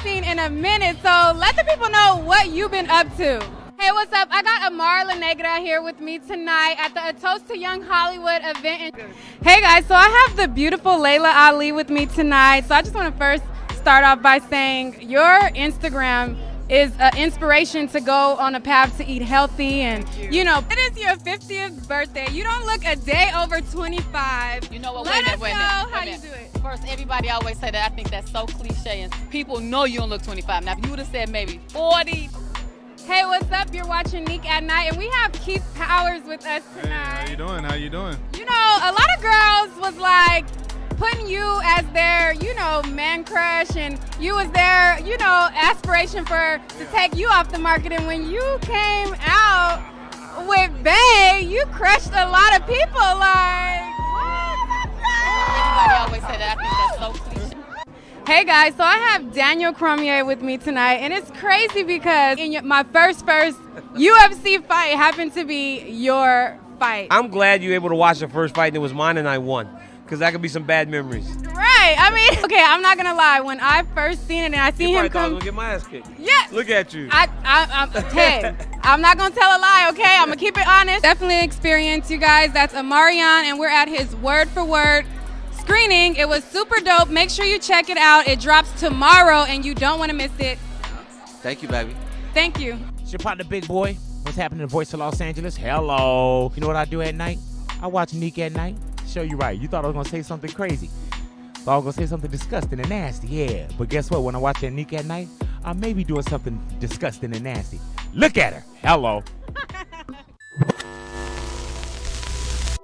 seen in a minute, so let the people know what you've been up to. Hey, what's up? I got Amara La Negra here with me tonight at the A Toast to Young Hollywood event. Hey guys, so I have the beautiful Layla Ali with me tonight. So I just want to first start off by saying your Instagram is an inspiration to go on a path to eat healthy, and you know, it is your 50th birthday. You don't look a day over 25. You know what? Let us know how you do it. First, everybody always say that. I think that's so cliche, and people know you don't look 25. Now, if you would have said maybe 40. Hey, what's up? You're watching Neek at Night, and we have Keith Powers with us tonight. Hey, how you doing? How you doing? You know, a lot of girls was like putting you as their, you know, man crush, and you was their, you know, aspiration to take you off the market. And when you came out with Bae, you crushed a lot of people. Like, what? Everybody always say that. I think that's so cliche. Hey guys, so I have Daniel Cormier with me tonight, and it's crazy because my first UFC fight happened to be your fight. I'm glad you were able to watch the first fight and it was mine and I won, because that could be some bad memories. Right, I mean, okay, I'm not gonna lie. When I first seen it and I seen him thought I was come, gonna get my ass kicked. yeah, Look at you. Hey, I'm not gonna tell a lie, okay? I'm gonna keep it honest. Definitely experience, you guys. That's Amarion, and we're at his word for word screening. It was super dope. Make sure you check it out. It drops tomorrow, and you don't want to miss it. Thank you, baby. Thank you. It's your partner, Big Boy. What's happening in the voice of Los Angeles? Hello. You know what I do at night? I watch Neek at Night. Show you right. You thought I was going to say something crazy. Thought I was going to say something disgusting and nasty. Yeah. But guess what? When I watch that Neek at Night, I may be doing something disgusting and nasty. Look at her. Hello.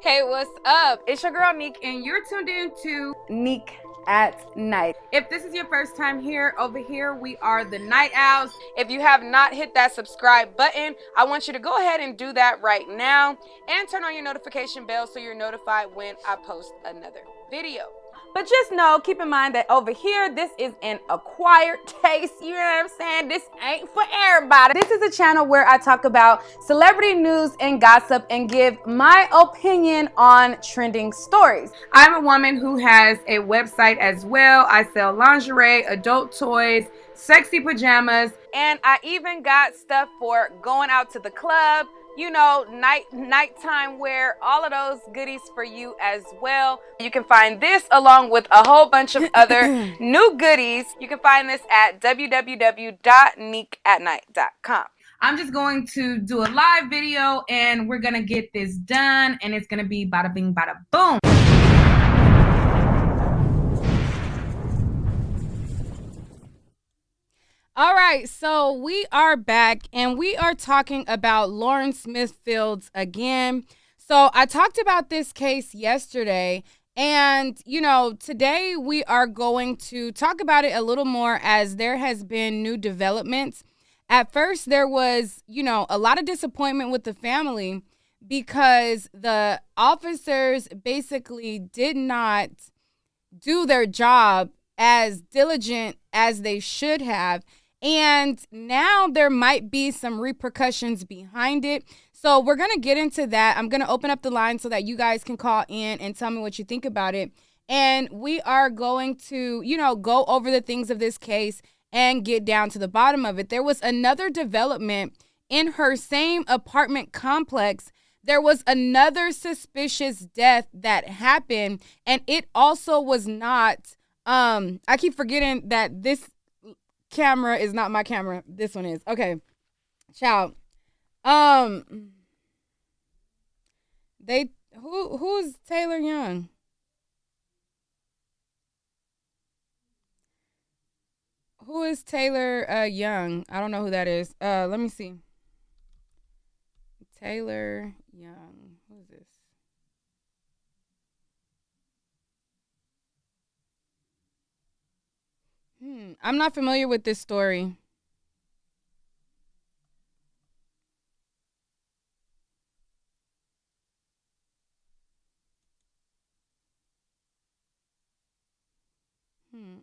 Hey, what's up? It's your girl Neek, and you're tuned in to Neek at Night. If this is your first time here, over here we are the Night Owls. If you have not hit that subscribe button, I want you to go ahead and do that right now, and turn on your notification bell so you're notified when I post another video. But just know, keep in mind that over here, this is an acquired taste. You know what I'm saying? This ain't for everybody. This is a channel where I talk about celebrity news and gossip and give my opinion on trending stories. I'm a woman who has a website as well. I sell lingerie, adult toys, sexy pajamas, and I even got stuff for going out to the club, you know, nighttime wear, all of those goodies for you as well. You can find this along with a whole bunch of other new goodies. You can find this at www.neekatnight.com. I'm just going to do a live video, and we're gonna get this done, and it's gonna be bada bing, bada boom. All right, so we are back, and we are talking about Lauren Smithfields again. So I talked about this case yesterday, and, you know, today we are going to talk about it a little more as there has been new developments. At first, there was, you know, a lot of disappointment with the family because the officers basically did not do their job as diligent as they should have. And now there might be some repercussions behind it. So we're going to get into that. I'm going to open up the line so that you guys can call in and tell me what you think about it. And we are going to, you know, go over the things of this case and get down to the bottom of it. There was another development in her same apartment complex. There was another suspicious death that happened, and it also was not, I keep forgetting that this camera is not my camera. This one is. Okay. Ciao. Who's Taylor Young? Who is Taylor Young? I don't know who that is. Let me see. Taylor Young. Who is this? I'm not familiar with this story.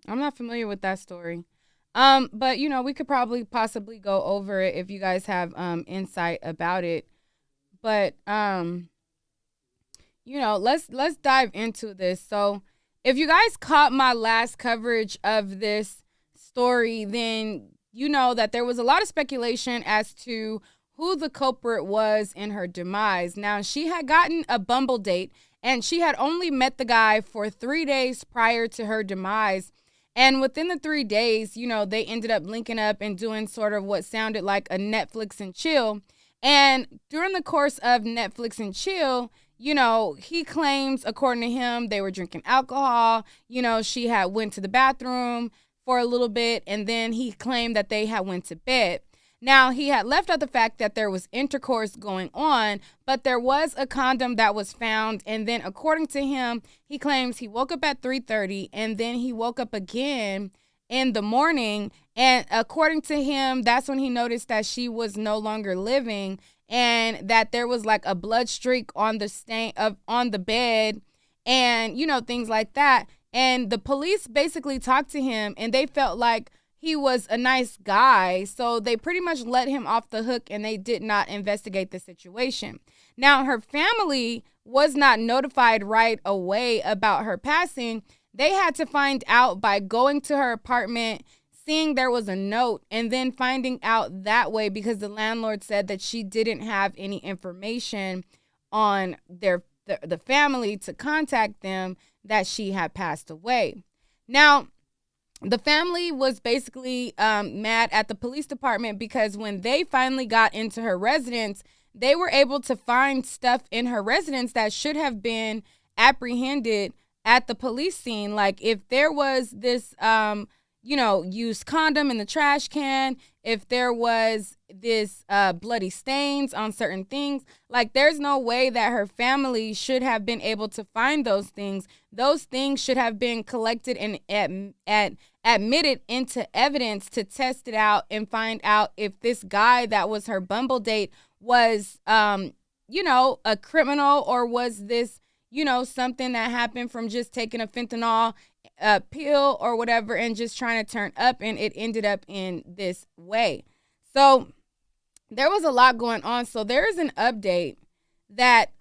I'm not familiar with that story. But you know, we could possibly go over it if you guys have insight about it. But you know, let's dive into this. So if you guys caught my last coverage of this story, then you know that there was a lot of speculation as to who the culprit was in her demise. Now, she had gotten a Bumble date, and she had only met the guy for 3 days prior to her demise. And within the 3 days, you know, they ended up linking up and doing sort of what sounded like a Netflix and chill. And during the course of Netflix and chill, you know, he claims, according to him, they were drinking alcohol. You know, she had went to the bathroom for a little bit, and then he claimed that they had went to bed. Now, he had left out the fact that there was intercourse going on, but there was a condom that was found. And then, according to him, he claims he woke up at 3:30, and then he woke up again in the morning. And according to him, that's when he noticed that she was no longer living, and that there was like a blood streak on the stain on the bed, and, you know, things like that. And the police basically talked to him, and they felt like he was a nice guy, so they pretty much let him off the hook, and they did not investigate the situation. Now, her family was not notified right away about her passing. They had to find out by going to her apartment, seeing there was a note, and then finding out that way because the landlord said that she didn't have any information on the family to contact them that she had passed away. Now, the family was basically mad at the police department because when they finally got into her residence, they were able to find stuff in her residence that should have been apprehended at the police scene. Like if there was this, used condom in the trash can, if there was this bloody stains on certain things, like there's no way that her family should have been able to find those things. Those things should have been collected and admitted into evidence to test it out and find out if this guy that was her Bumble date was, a criminal, or was this, something that happened from just taking a fentanyl pill or whatever and just trying to turn up, and it ended up in this way. So there was a lot going on. So there is an update that,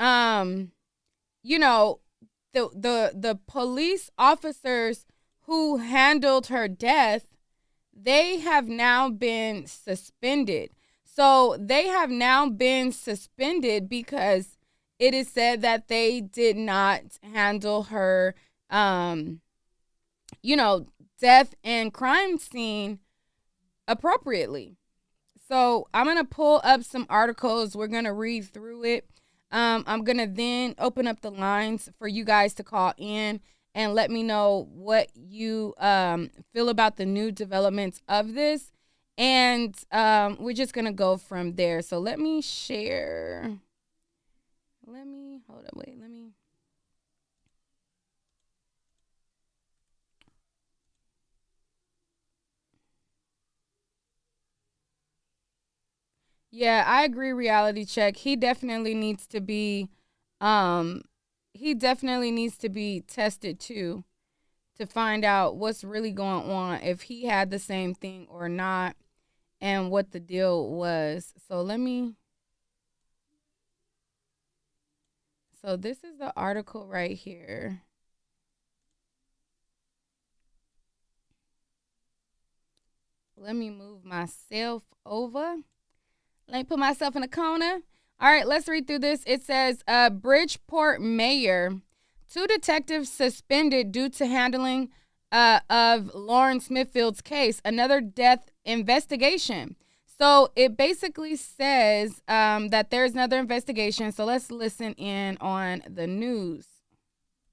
the police officers who handled her death, they have now been suspended. So they have now been suspended because it is said that they did not handle her, death and crime scene appropriately. So I'm going to pull up some articles. We're going to read through it. I'm going to then open up the lines for you guys to call in and let me know what you feel about the new developments of this. And we're just going to go from there. So let me share. Hold up, wait, let me. Yeah, I agree, Reality Check. He definitely needs to be tested too, to find out what's really going on, if he had the same thing or not, and what the deal was. So this is the article right here. Let me move myself over. Let me put myself in a corner. All right, let's read through this. It says, Bridgeport mayor, 2 detectives suspended due to handling of Lauren Smithfields' case, another death investigation. So it basically says that there's another investigation. So let's listen in on the news.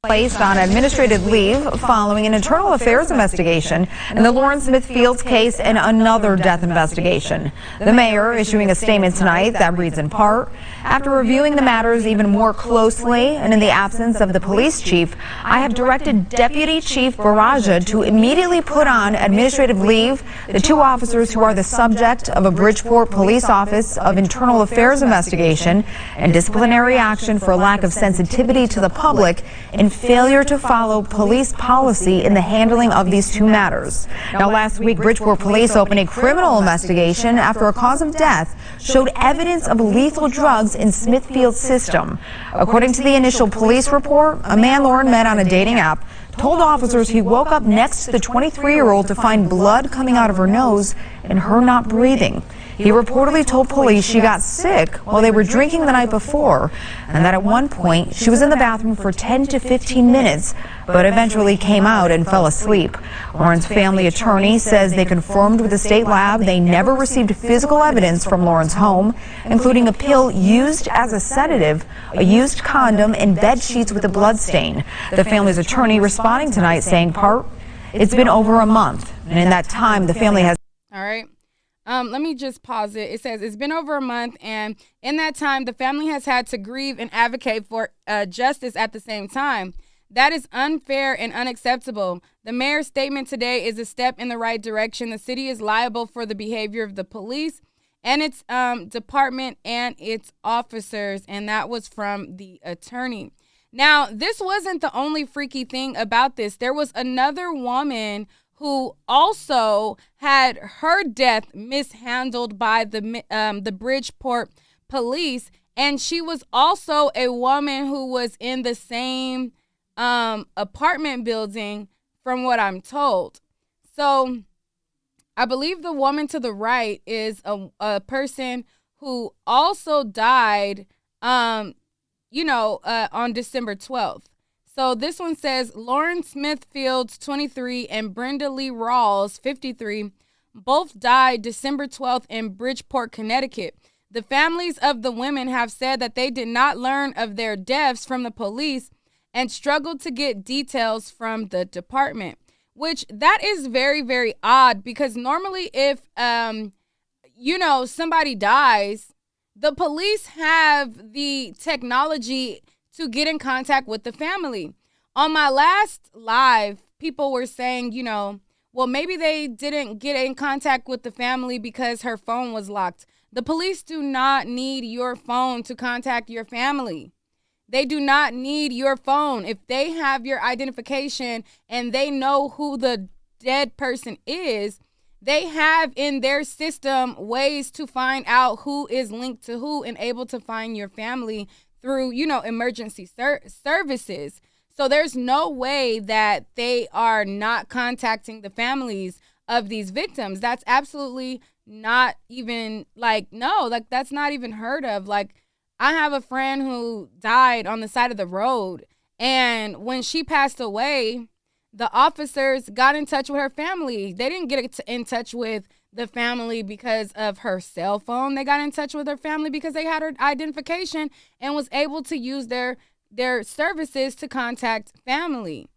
Placed on administrative leave following an internal affairs investigation in the Lauren Smithfields case and another death investigation. The mayor issuing a statement tonight that reads in part, after reviewing the matters even more closely and in the absence of the police chief, I have directed Deputy Chief Baraja to immediately put on administrative leave the 2 officers who are the subject of a Bridgeport Police Office of Internal Affairs investigation and disciplinary action for lack of sensitivity to the public and failure to follow police policy in the handling of these 2 matters. Now, last week, Bridgeport police opened a criminal investigation after a cause of death showed evidence of lethal drugs in Smithfield's system. According to the initial police report, a man Lauren met on a dating app told officers he woke up next to the 23-year-old to find blood coming out of her nose and her not breathing. He reportedly told police she got sick while they were drinking the night before, and that at one point she was in the bathroom for 10 to 15 minutes, but eventually came out and fell asleep. Lauren's family attorney says they confirmed with the state lab they never received physical evidence from Lauren's home, including a pill used as a sedative, a used condom, and bed sheets with a blood stain. The family's attorney responding tonight saying, part, it's been over a month, and in that time the family has... All right. Let me just pause it. It says it's been over a month, and in that time, the family has had to grieve and advocate for justice at the same time. That is unfair and unacceptable. The mayor's statement today is a step in the right direction. The city is liable for the behavior of the police and its department and its officers, and that was from the attorney. Now, this wasn't the only freaky thing about this. There was another woman who also had her death mishandled by the Bridgeport police, and she was also a woman who was in the same apartment building, from what I'm told. So I believe the woman to the right is a person who also died, on December 12th. So this one says Lauren Smithfields, 23, and Brenda Lee Rawls, 53, both died December 12th in Bridgeport, Connecticut. The families of the women have said that they did not learn of their deaths from the police and struggled to get details from the department, which that is very, very odd, because normally if, somebody dies, the police have the technology to get in contact with the family. On my last live, people were saying, well, maybe they didn't get in contact with the family because her phone was locked. The police do not need your phone to contact your family. They do not need your phone. If they have your identification and they know who the dead person is, they have in their system ways to find out who is linked to who and able to find your family through, emergency services. So there's no way that they are not contacting the families of these victims. That's absolutely not even that's not even heard of. Like, I have a friend who died on the side of the road, and when she passed away, the officers got in touch with her family. They didn't get in touch with the family because of her cell phone. They got in touch with her family because they had her identification and was able to use their services to contact family.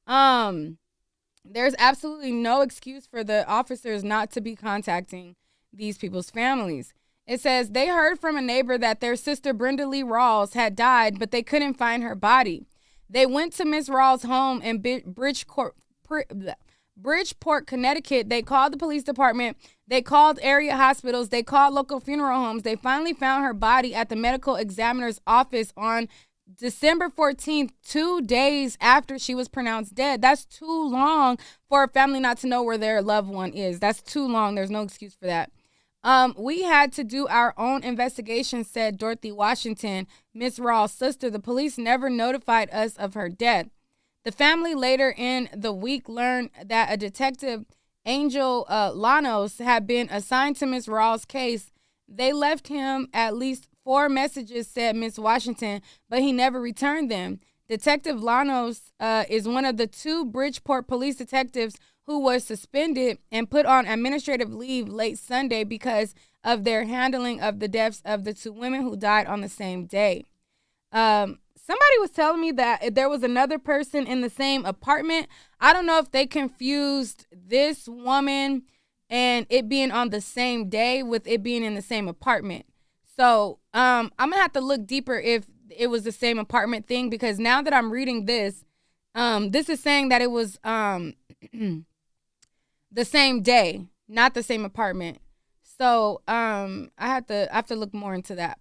There's absolutely no excuse for the officers not to be contacting these people's families. It says they heard from a neighbor that their sister Brenda Lee Rawls had died, but they couldn't find her body. They went to Miss Rawls' home in Bridgeport, Connecticut. They called the police department. They called area hospitals. They called local funeral homes. They finally found her body at the medical examiner's office on December 14th, 2 days after she was pronounced dead. That's too long for a family not to know where their loved one is. That's too long. There's no excuse for that. We had to do our own investigation, said Dorothy Washington, Miss Rawls' sister. The police never notified us of her death. The family later in the week learned that a detective, Angel Llanos, had been assigned to Miss Rawls' case. They left him at least 4 messages, said Miss Washington, but he never returned them. Detective Llanos is one of the 2 Bridgeport police detectives who was suspended and put on administrative leave late Sunday because of their handling of the deaths of the 2 women who died on the same day. Somebody was telling me that there was another person in the same apartment. I don't know if they confused this woman and it being on the same day with it being in the same apartment. So I'm going to have to look deeper if it was the same apartment thing, because now that I'm reading this, this is saying that it was the same day, not the same apartment. So I have to look more into that.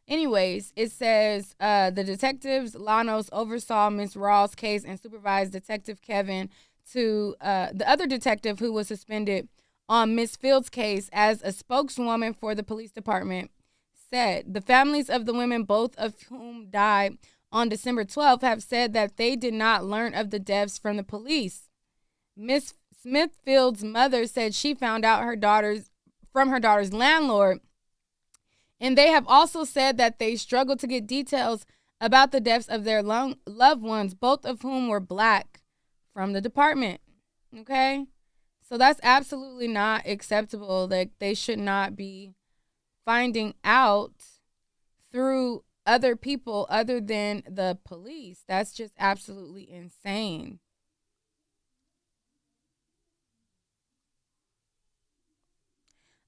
Anyways, it says the detectives Llanos oversaw Miss Rawls' case and supervised Detective Kevin to the other detective who was suspended on Miss Fields' case as a spokeswoman for the police department said. The families of the women, both of whom died on December 12th have said that they did not learn of the deaths from the police. Miss Smithfield's mother said she found out from her daughter's landlord, and they have also said that they struggled to get details about the deaths of their loved ones, both of whom were Black, from the department. Okay? So that's absolutely not acceptable. That they should not be finding out through other people other than the police. That's just absolutely insane.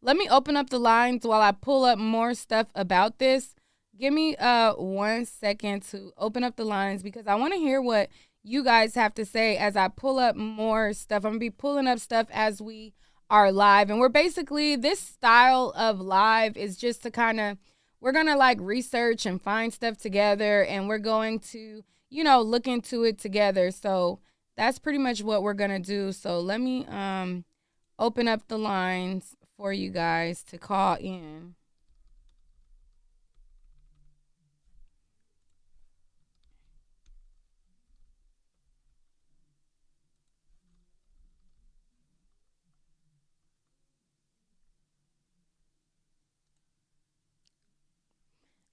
Let me open up the lines while I pull up more stuff about this. Give me 1 second to open up the lines because I want to hear what you guys have to say as I pull up more stuff. I'm going to be pulling up stuff as we are live. And we're basically, this style of live is just to kind of, we're going to like research and find stuff together, and we're going to, look into it together. So that's pretty much what we're going to do. So let me open up the lines for you guys to call in.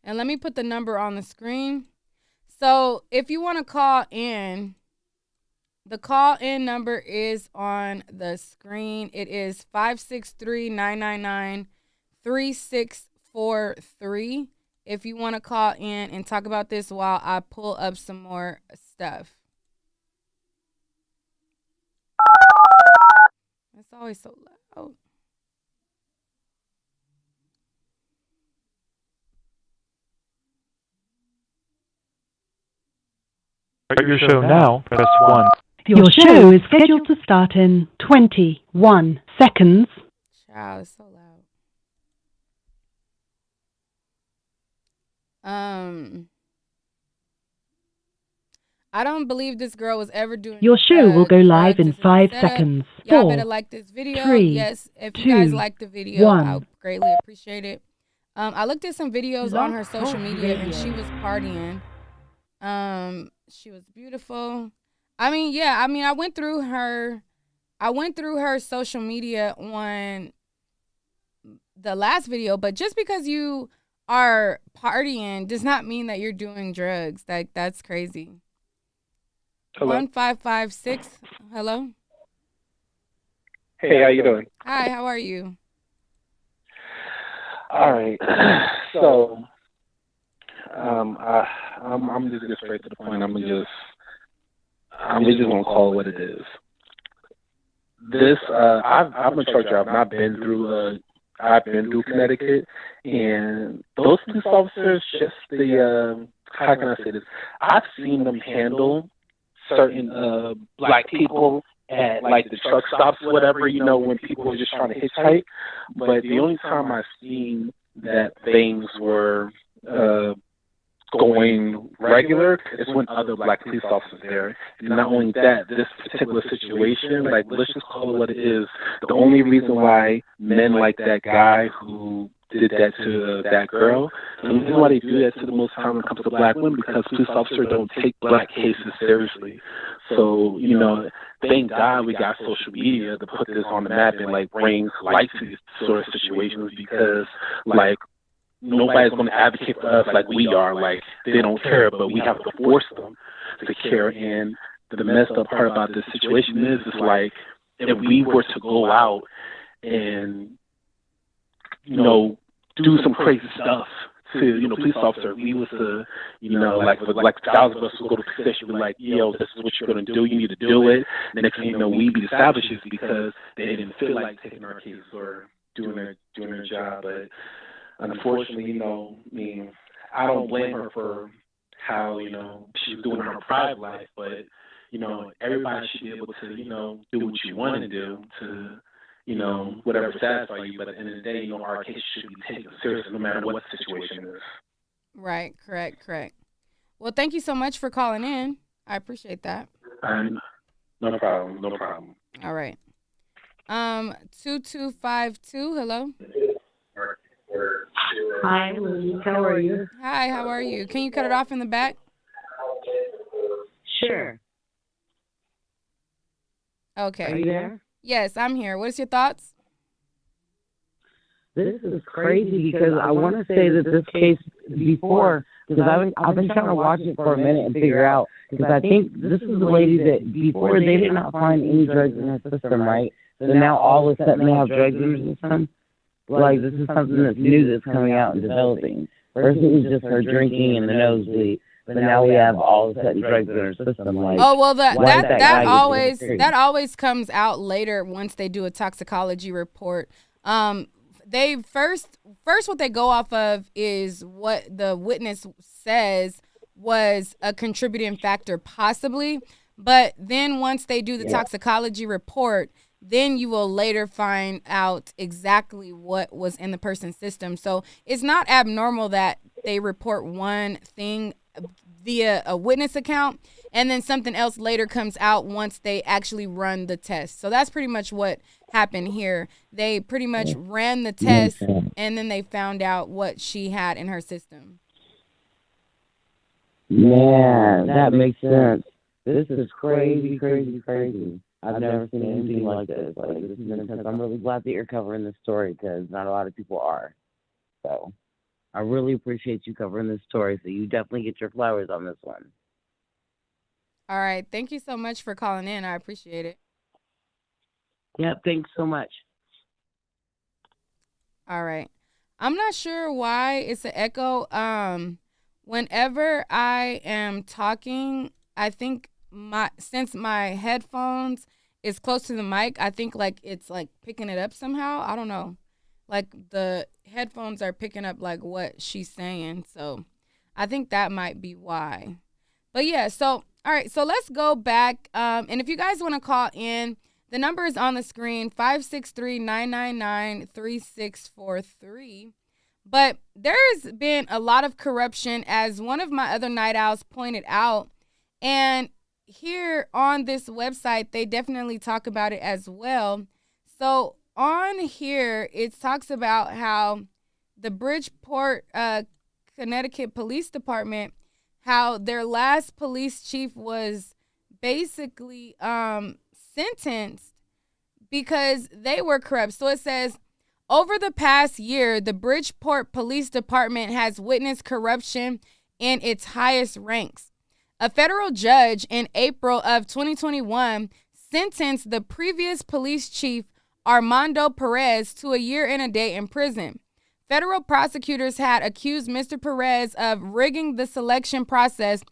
And let me put the number on the screen. So if you want to call in, the call-in number is on the screen. It is 563-999-3643 if you want to call in and talk about this while I pull up some more stuff. It's always so loud. Start your show now, press 1. Your show is scheduled to start in 21 seconds. Child, it's so loud. I don't believe this girl was ever doing. Your show will go live in 5 seconds. Y'all 4, better like this video. 3, yes, if you guys like the video, 1. I'll greatly appreciate it. I looked at some videos on her social media, and she was partying. She was beautiful. I went through her social media on the last video, but just because you are partying does not mean that you're doing drugs. That's crazy. Hello. 1556. Hello. Hey, how you doing? Hi, how are you? All right. So, I'm just get straight to the point. I'm just gonna call it what it is. This, I'm a truck driver. I've been through Connecticut, and those police officers, just how can I say this? I've seen them handle certain Black people at like the truck stops, whatever, when people are just trying to hitchhike. But the only time I've seen that things were going regular is when other Black police officers there. And not only that, this particular situation, like, let's just call it what it is. The only reason why men like that guy who did that to that girl, and the reason why they do that to the most time when it comes to Black women, because police officers don't take Black cases seriously. So, thank God we got social media to put this on the map and like bring light to these sort of situations, because like nobody's going to advocate for us like we are. Like, they don't care, but we have to force them to care. And the messed up part about this situation is like, if we were to go out and do some crazy stuff to police officer, we was to like thousands of us would go to the station and be like, yo, this is what you're going to do, you need to do it. The next thing you know, we be established because they didn't feel like taking our case or doing their job. But unfortunately, I don't blame her for how she's doing her private life, but everybody should be able to do what you want to do to whatever satisfies you. But at the end of the day, our case should be taken seriously no matter what the situation is. Right, correct. Well, thank you so much for calling in. I appreciate that. No problem. All right. 2252, hello. Hi, Louise. How are you? Hi, how are you? Can you cut it off in the back? Sure. Okay. Are you there? Yes, I'm here. What is your thoughts? This is crazy because I want to say that this case before, because I've been trying to watch it for a minute and figure out, because I think this is the lady that before they did not find any drugs in her system, right? So now all of a sudden they have drugs in her system. Like, this is something that's new that's coming out and developing. First it was just her drinking and the nosebleed, but now we have all of a sudden drugs in her system. Like, oh well, that always always comes out later once they do a toxicology report. They first what they go off of is what the witness says was a contributing factor, possibly. But then once they do the toxicology report, then you will later find out exactly what was in the person's system. So it's not abnormal that they report one thing via a witness account and then something else later comes out once they actually run the test. So that's pretty much what happened here. They pretty much ran the test and then they found out what she had in her system. Yeah, that makes sense. This is crazy, crazy, crazy. I've never seen anything like this. Like, this is intense. I'm really glad that you're covering this story because not a lot of people are. So I really appreciate you covering this story. So you definitely get your flowers on this one. All right. Thank you so much for calling in. I appreciate it. Yep. Thanks so much. All right. I'm not sure why it's an echo. Whenever I am talking, I think since my headphones is close to the mic, I think like it's like picking it up somehow. I don't know. Like the headphones are picking up like what she's saying. So I think that might be why. But yeah, so all right, so let's go back. And if you guys want to call in, the number is on the screen, 563-999-3643. But there's been a lot of corruption, as one of my other night owls pointed out. And here on this website, they definitely talk about it as well. So on here, it talks about how the Bridgeport, Connecticut Police Department, how their last police chief was basically sentenced because they were corrupt. So it says, over the past year, the Bridgeport Police Department has witnessed corruption in its highest ranks. A federal judge in April of 2021 sentenced the previous police chief, Armando Perez, to a year and a day in prison. Federal prosecutors had accused Mr. Perez of rigging the selection process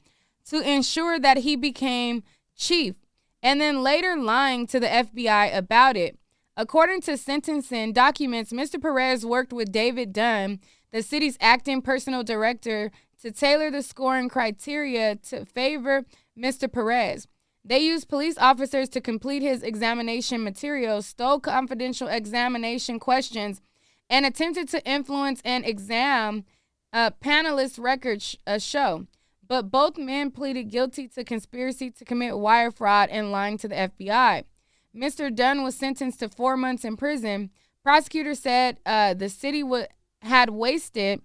to ensure that he became chief, and then later lying to the FBI about it. According to sentencing documents, Mr. Perez worked with David Dunn, the city's acting personal director, to tailor the scoring criteria to favor Mr. Perez. They used police officers to complete his examination materials, stole confidential examination questions, and attempted to influence an exam panelist record show. But both men pleaded guilty to conspiracy to commit wire fraud and lying to the FBI. Mr. Dunn was sentenced to 4 months in prison. Prosecutors said the city had wasted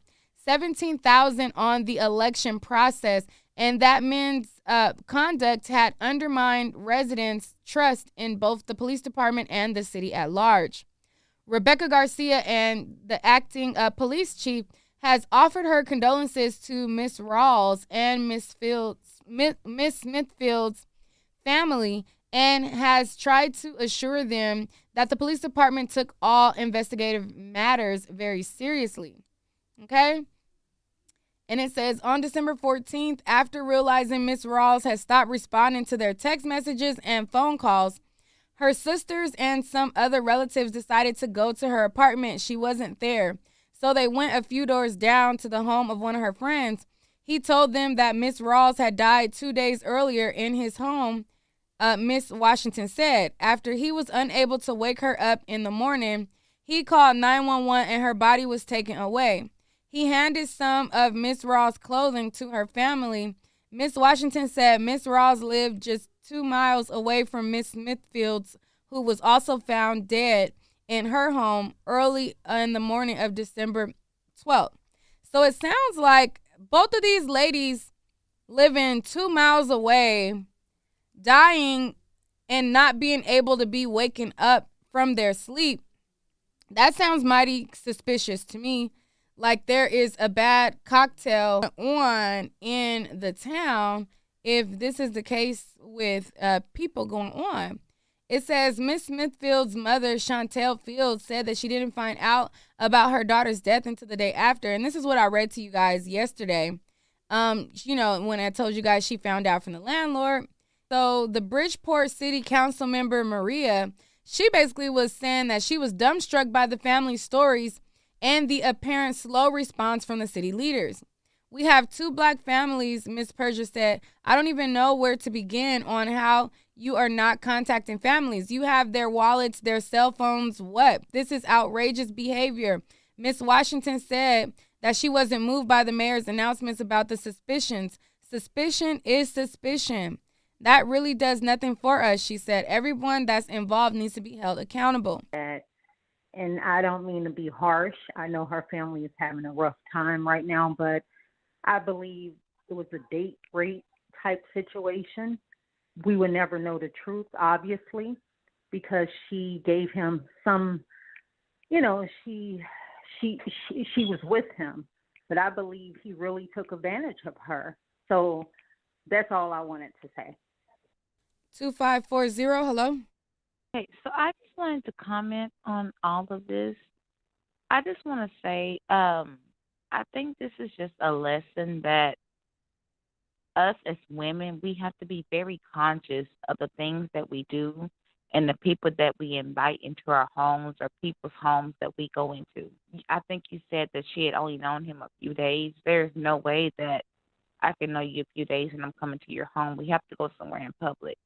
$17,000 on the election process, and that men's conduct had undermined residents' trust in both the police department and the city at large. Rebecca Garcia, and the acting police chief, has offered her condolences to Miss Rawls and Miss Smithfield's family, and has tried to assure them that the police department took all investigative matters very seriously. Okay? And it says, on December 14th, after realizing Miss Rawls had stopped responding to their text messages and phone calls, her sisters and some other relatives decided to go to her apartment. She wasn't there. So they went a few doors down to the home of one of her friends. He told them that Miss Rawls had died 2 days earlier in his home, Miss Washington said. After he was unable to wake her up in the morning, he called 911 and her body was taken away. He handed some of Miss Rawls' clothing to her family. Miss Washington said Miss Rawls lived just 2 miles away from Miss Smithfields, who was also found dead in her home early in the morning of December 12th. So it sounds like both of these ladies living 2 miles away dying and not being able to be waken up from their sleep, that sounds mighty suspicious to me. Like there is a bad cocktail on in the town if this is the case with people going on. It says Miss Smithfield's mother, Chantel Fields, said that she didn't find out about her daughter's death until the day after. And this is what I read to you guys yesterday. When I told you guys she found out from the landlord. So the Bridgeport City Council member, Maria, she basically was saying that she was dumbstruck by the family's stories and the apparent slow response from the city leaders. We have 2 black families, Ms. Persia said. I don't even know where to begin on how you are not contacting families. You have their wallets, their cell phones. What? This is outrageous behavior. Ms. Washington said that she wasn't moved by the mayor's announcements about the suspicions. Suspicion is suspicion. That really does nothing for us, she said. Everyone that's involved needs to be held accountable. And I don't mean to be harsh. I know her family is having a rough time right now, but I believe it was a date rape type situation. We would never know the truth, obviously, because she gave him some, she was with him, but I believe he really took advantage of her. So that's all I wanted to say. 2540, hello. Okay, so I just wanted to comment on all of this. I just want to say, I think this is just a lesson that us as women, we have to be very conscious of the things that we do and the people that we invite into our homes or people's homes that we go into. I think you said that she had only known him a few days. There's no way that I can know you a few days and I'm coming to your home. We have to go somewhere in public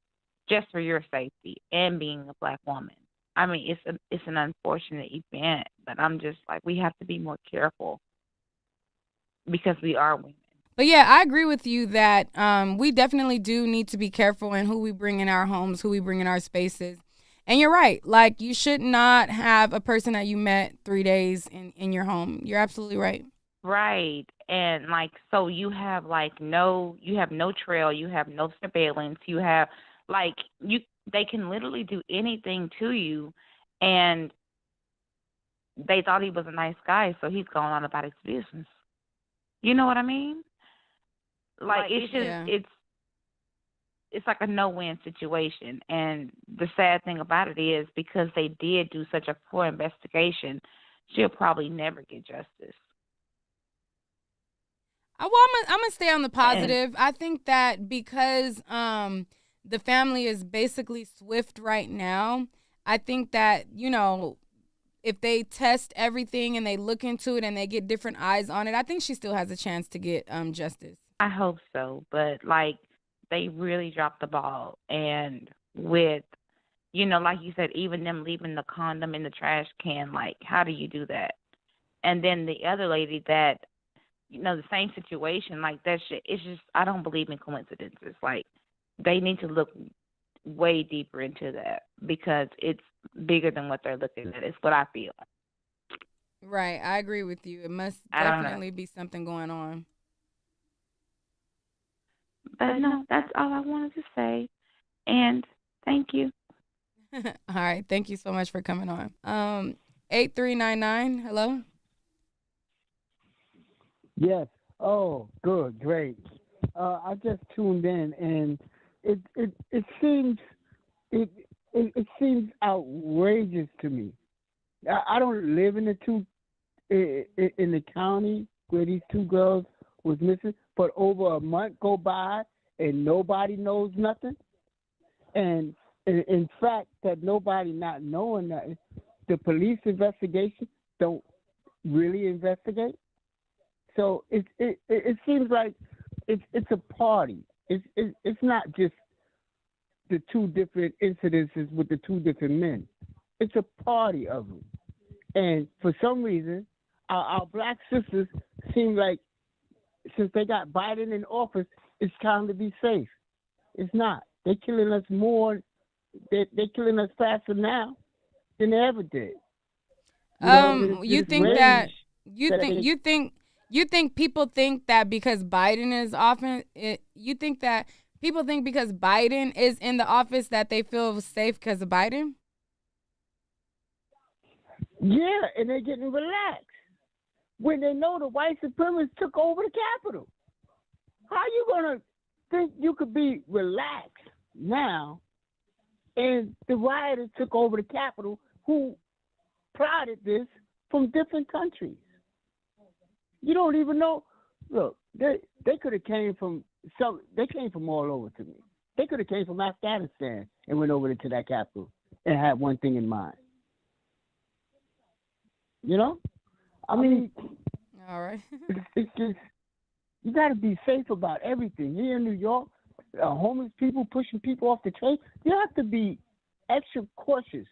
just for your safety and being a black woman. I mean, it's an unfortunate event, but I'm just like, we have to be more careful because we are women. But yeah, I agree with you that we definitely do need to be careful in who we bring in our homes, who we bring in our spaces. And you're right. Like, you should not have a person that you met 3 days in your home. You're absolutely right. Right. And like, so you have no trail, you have no surveillance, you have they can literally do anything to you. And they thought he was a nice guy, so he's going on about his business. You know what I mean? Like, it's just, it's like a no-win situation. And the sad thing about it is because they did do such a poor investigation, she'll probably never get justice. Well, I'm gonna stay on the positive. I think that because the family is basically swift right now, I think that, if they test everything and they look into it and they get different eyes on it, I think she still has a chance to get justice. I hope so, but they really dropped the ball. And with, like you said, even them leaving the condom in the trash can, how do you do that? And then the other lady that, the same situation, that shit, it's just, I don't believe in coincidences. They need to look way deeper into that because it's bigger than what they're looking at. It's what I feel. Right. I agree with you. It must definitely be something going on. But no, that's all I wanted to say. And thank you. All right. Thank you so much for coming on. 8399, hello? Yes. Oh, good. Great. I just tuned in, and it seems outrageous to me. I don't live in the county where these 2 girls was missing, but over a month go by and nobody knows nothing. And in fact, that nobody not knowing nothing, the police investigation don't really investigate. So it seems like it's a party. It's not just the 2 different incidences with the 2 different men. It's a party of them. And for some reason, our black sisters seem like since they got Biden in office, it's time to be safe. It's not. They're killing us more. They're killing us faster now than they ever did. You think people think that because Biden is often, you think that People think because Biden is in the office that they feel safe because of Biden? Yeah, and they're getting relaxed when they know the white supremacists took over the Capitol. How you gonna think you could be relaxed now and the rioters took over the Capitol who plotted this from different countries? You don't even know. Look, they could have came from they came from all over to me. They could have came from Afghanistan and went over to that Capitol and had one thing in mind. You know? I mean, all right. It's just, you got to be safe about everything. Here in New York, homeless people pushing people off the train, you have to be extra cautious.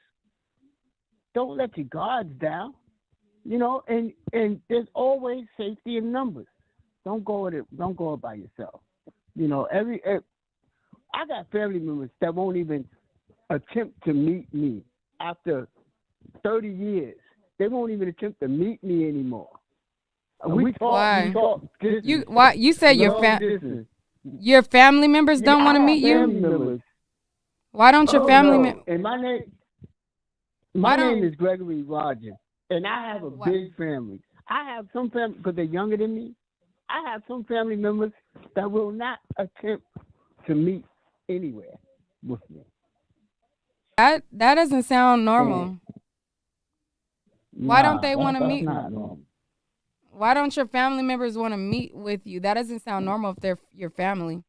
Don't let your guards down, you know, and there's always safety in numbers. Don't go it by yourself. You know, I got family members that won't even attempt to meet me after 30 years. They won't even attempt to meet me anymore. We talk. Why? We talk distance. You said your family members don't want to meet you? Members. Why don't your family members? And my name is Gregory Roger, and I have a big family. I have some family because they're younger than me. I have some family members that will not attempt to meet anywhere with me. That doesn't sound normal. Why don't they want to meet? Why don't your family members want to meet with you? That doesn't sound normal if they're your family.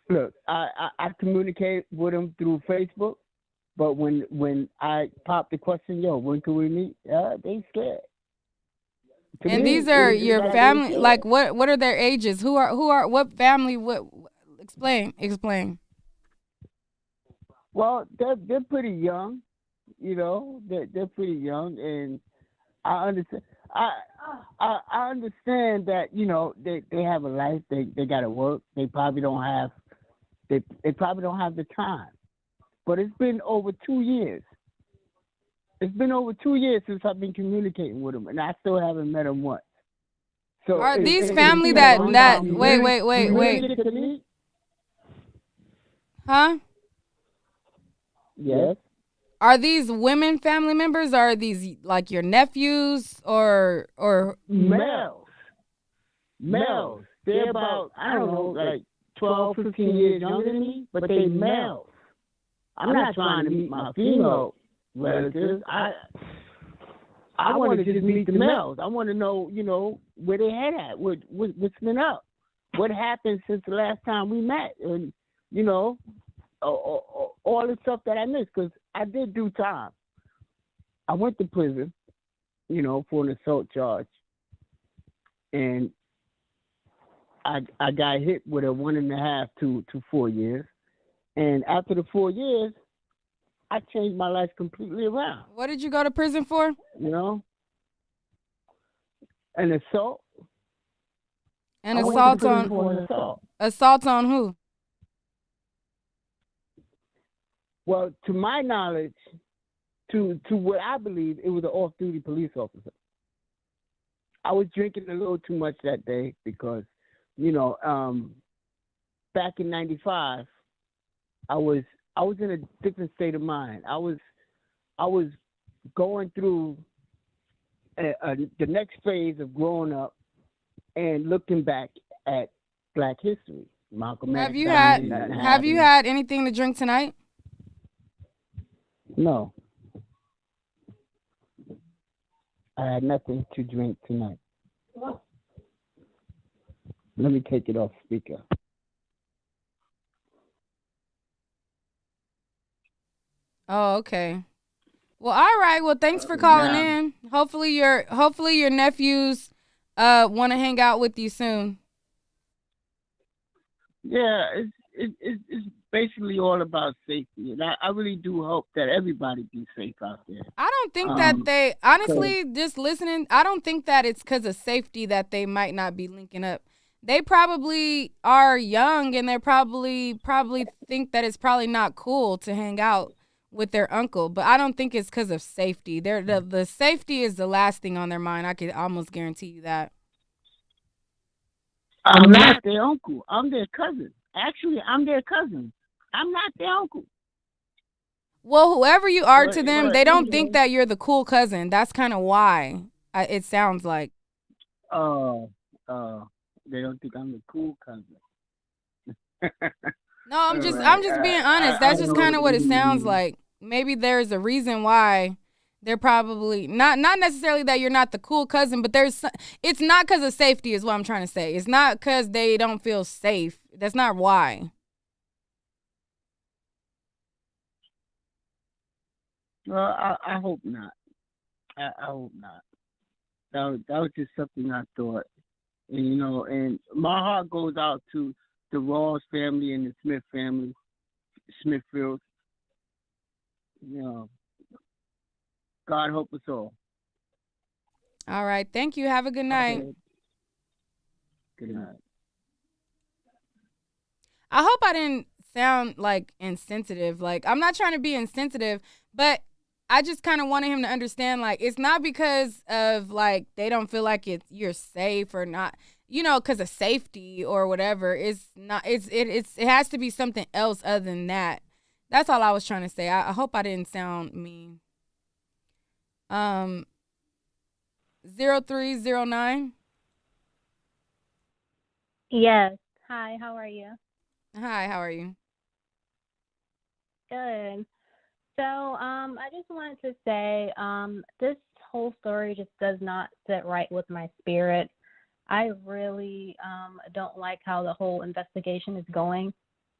Look, I communicate with them through Facebook, but when I pop the question, yo, when can we meet? They scared. And these are your family. Like what are their ages? Who are what family? What? Explain. Well, they're pretty young. You know, they're pretty young, and I understand. I understand that, you know, they have a life. They got to work. They probably don't have the time. But it's been over 2 years. It's been over 2 years since I've been communicating with them, and I still haven't met them once. So are these family that wait? Huh? Yes. Are these women family members? Or are these like your nephews or males? They're about, I don't know, like 12, 15 years younger than me, but they males. I'm not trying to meet my female relatives. I want to just meet the males. I want to know, you know, where they head at, what's been up, what happened since the last time we met, and, you know, all the stuff that I missed, because I did do time. I went to prison, you know, for an assault charge, and I got hit with a 1.5 to 4 years, and after the 4 years, I changed my life completely around. What did you go to prison for? You know, an assault. Assault on who? Well, to my knowledge, to what I believe, it was an off-duty police officer. I was drinking a little too much that day because, you know, back in '95, I was in a different state of mind. I was going through the next phase of growing up and looking back at Black history. Malcolm X. Have you had anything to drink tonight? No. I had nothing to drink tonight. Let me take it off speaker. Oh, okay. Well, all right. Well, thanks for calling in. Hopefully your nephews want to hang out with you soon. Yeah, it's basically all about safety, and I really do hope that everybody be safe out there. I don't think that they honestly just listening. I don't think that it's because of safety that they might not be linking up. They probably are young, and they're probably think that it's probably not cool to hang out with their uncle. But I don't think it's because of safety. The safety is the last thing on their mind. I could almost guarantee you that. I'm not their uncle. I'm their cousin. Actually, I'm their cousin. I'm not their uncle. Well, whoever you are to them, But they don't think anyway, that you're the cool cousin. That's kind of why it sounds like. uh, uh, they don't think I'm the cool cousin. No, All I'm right. just being honest. I That's just know kind what of what it you sounds mean. like. Maybe there's a reason why they're probably not necessarily that you're not the cool cousin, but it's not because of safety is what I'm trying to say. It's not because they don't feel safe. That's not why. Well, I hope not. I hope not. That was just something I thought. And, and my heart goes out to the Rawls family and the Smith family, Smithfields. You know, God help us all. All right. Thank you. Have a good night. Okay. Good night. I hope I didn't sound like insensitive. Like, I'm not trying to be insensitive, but I just kind of wanted him to understand, like, it's not because of, like, they don't feel like you're safe or not, because of safety or whatever. It's not, it has to be something else other than that. That's all I was trying to say. I hope I didn't sound mean. 0309. Yes. Hi, how are you? Hi, how are you? Good. So, I just wanted to say, this whole story just does not sit right with my spirit. I really don't like how the whole investigation is going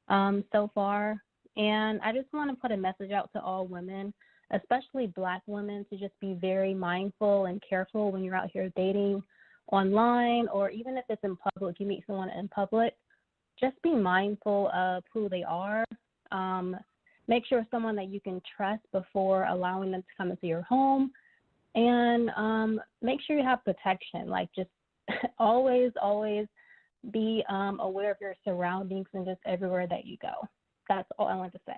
so far. And I just want to put a message out to all women, especially Black women, to just be very mindful and careful when you're out here dating online, or even if it's in public, you meet someone in public. Just be mindful of who they are. Make sure it's someone that you can trust before allowing them to come into your home. And make sure you have protection. Like, just always be aware of your surroundings and just everywhere that you go. That's all I want to say.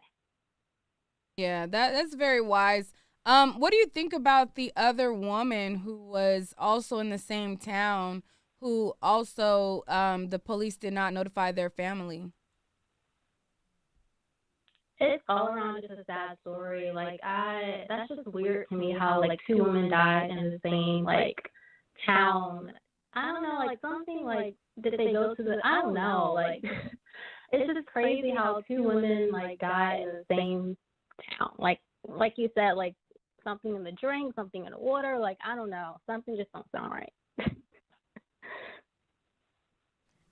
Yeah, that's very wise. What do you think about the other woman who was also in the same town, who also the police did not notify their family? It's all around just a sad story. Like, that's just weird to me how like two women died in the same like town. I don't know, like something like, did they go to the, I don't know, like it's just crazy how two women like died in the same town. Like you said, like something in the drink, something in the water, like I don't know. Something just don't sound right.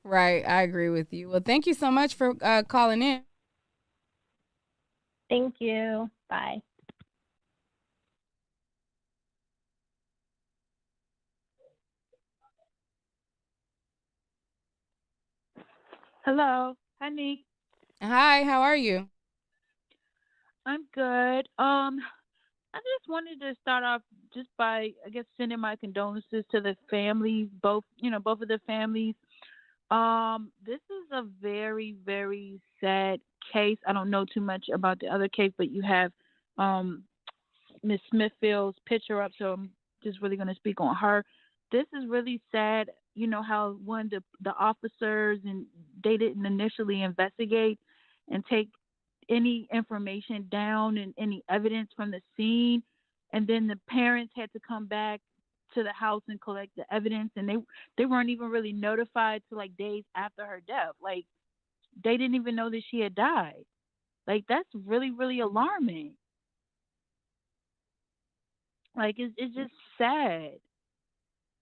Right, I agree with you. Well, thank you so much for calling in. Thank you. Bye. Hello. Hi, Nick. Hi, how are you? I'm good. I just wanted to start off just by, I guess, sending my condolences to the families, both of the families. This is a very, very sad case. I don't know too much about the other case, but you have um Miss Smithfield's picture up, so I'm just really going to speak on her. This is really sad. You know how one the officers and they didn't initially investigate and take any information down and any evidence from the scene, and then the parents had to come back to the house and collect the evidence, and they weren't even really notified till like days after her death. Like they didn't even know that she had died. Like that's really, really alarming. Like it's just sad.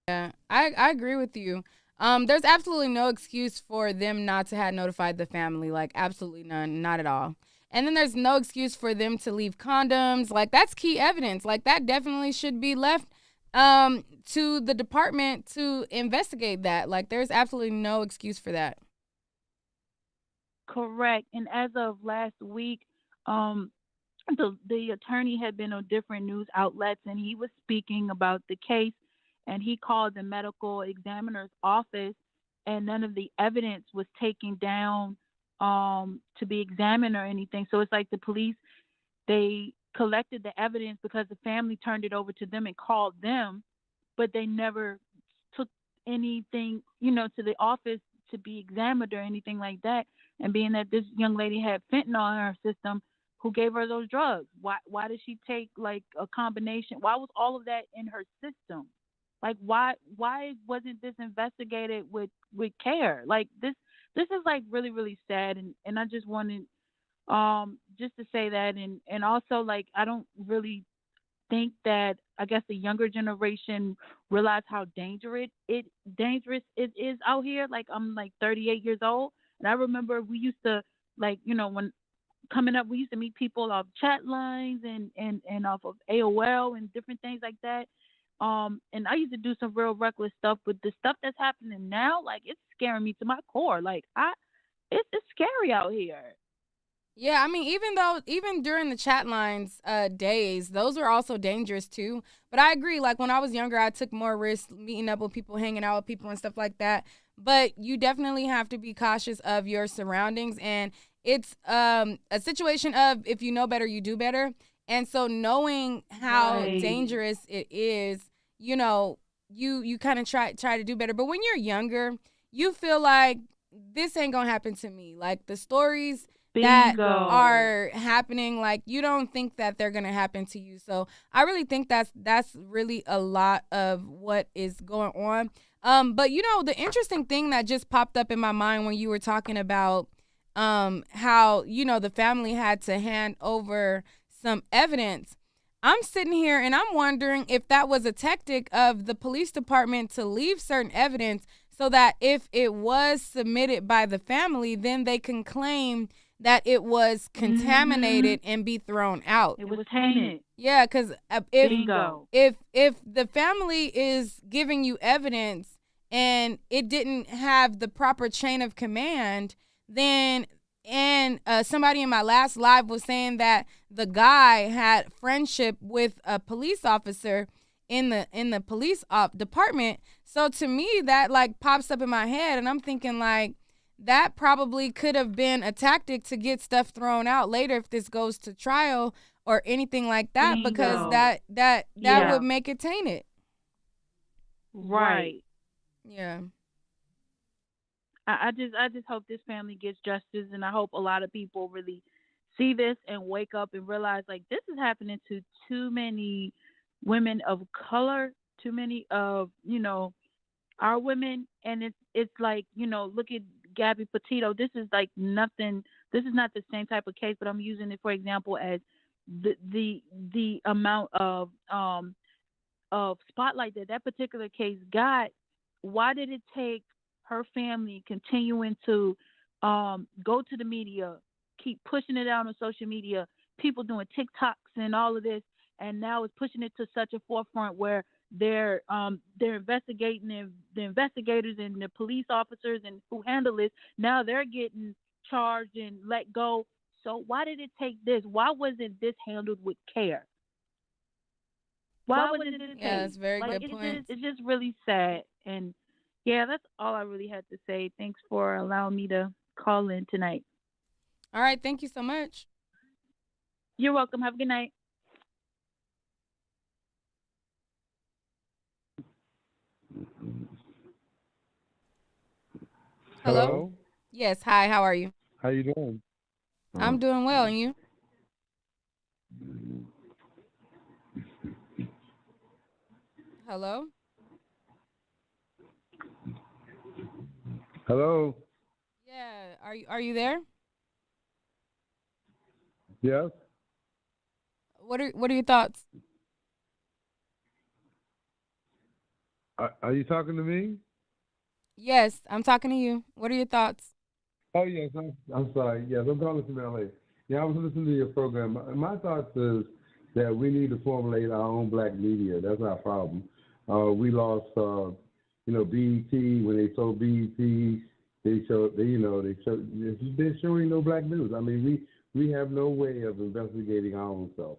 Yeah, I agree with you. There's absolutely no excuse for them not to have notified the family. Like, absolutely none, not at all. And then there's no excuse for them to leave condoms. Like, that's key evidence. Like, that definitely should be left to the department to investigate that. Like, there's absolutely no excuse for that. Correct. And as of last week, um, the attorney had been on different news outlets, and he was speaking about the case, and he called the medical examiner's office, and none of the evidence was taken down to be examined or anything. So it's like the police, they collected the evidence because the family turned it over to them and called them, but they never took anything, to the office to be examined or anything like that. and being that this young lady had fentanyl in her system, who gave her those drugs? Why did she take like a combination? Why was all of that in her system? Like why wasn't this investigated with care? Like this is like really really sad, and I just wanted just to say that, and also like I don't really think that I guess the younger generation realize how dangerous it is out here. Like I'm like 38 years old, and I remember we used to like when coming up we used to meet people off chat lines and off of AOL and different things like that. And I used to do some real reckless stuff, but the stuff that's happening now, like it's scaring me to my core. Like it's scary out here. Yeah, I mean, even during the chat lines days, those were also dangerous too. But I agree. Like when I was younger, I took more risks meeting up with people, hanging out with people, and stuff like that. But you definitely have to be cautious of your surroundings, and it's a situation of if you know better, you do better. And so knowing how Right. dangerous it is, you kind of try to do better. But when you're younger, you feel like this ain't gonna happen to me. Like the stories that Bingo. are happening, like you don't think that they're gonna happen to you. So I really think that's really a lot of what is going on. But the interesting thing that just popped up in my mind when you were talking about how the family had to hand over some evidence. I'm sitting here and I'm wondering if that was a tactic of the police department to leave certain evidence so that if it was submitted by the family, then they can claim that it was contaminated and be thrown out. It was tainted. Yeah, because Bingo. if the family is giving you evidence and it didn't have the proper chain of command, then somebody in my last live was saying that the guy had friendship with a police officer in the police department. So to me, that like pops up in my head, and I'm thinking like that probably could have been a tactic to get stuff thrown out later if this goes to trial or anything like that, Bingo. because that Yeah. would make it tainted. Right. Yeah. I just hope this family gets justice, and I hope a lot of people really see this and wake up and realize like this is happening to too many women of color, too many of our women, and it's like look at Gabby Petito. This is like nothing. This is not the same type of case, but I'm using it for example as the amount of spotlight that particular case got. Why did it take her family continuing to go to the media, keep pushing it out on social media, people doing TikToks and all of this, and now it's pushing it to such a forefront where they're investigating the investigators and the police officers and who handle this. Now they're getting charged and let go. So why did it take this? Why wasn't this handled with care? Why wasn't this? Yeah, that's a very like, good point. It's just really sad. And yeah, that's all I really had to say. Thanks for allowing me to call in tonight. All right, thank you so much. You're welcome. Have a good night. Hello? Yes, hi, how are you? How you doing? I'm doing well, and you? Hello? Hello? Yeah, are you there? Yes? What are your thoughts? Are you talking to me? Yes, I'm talking to you. What are your thoughts? Oh, yes. I'm sorry. Yes, I'm calling from LA. Yeah, I was listening to your program. My thoughts is that we need to formulate our own black media. That's our problem. We lost, BET. When they sold BET, they're showing no black news. I mean, we have no way of investigating our own self.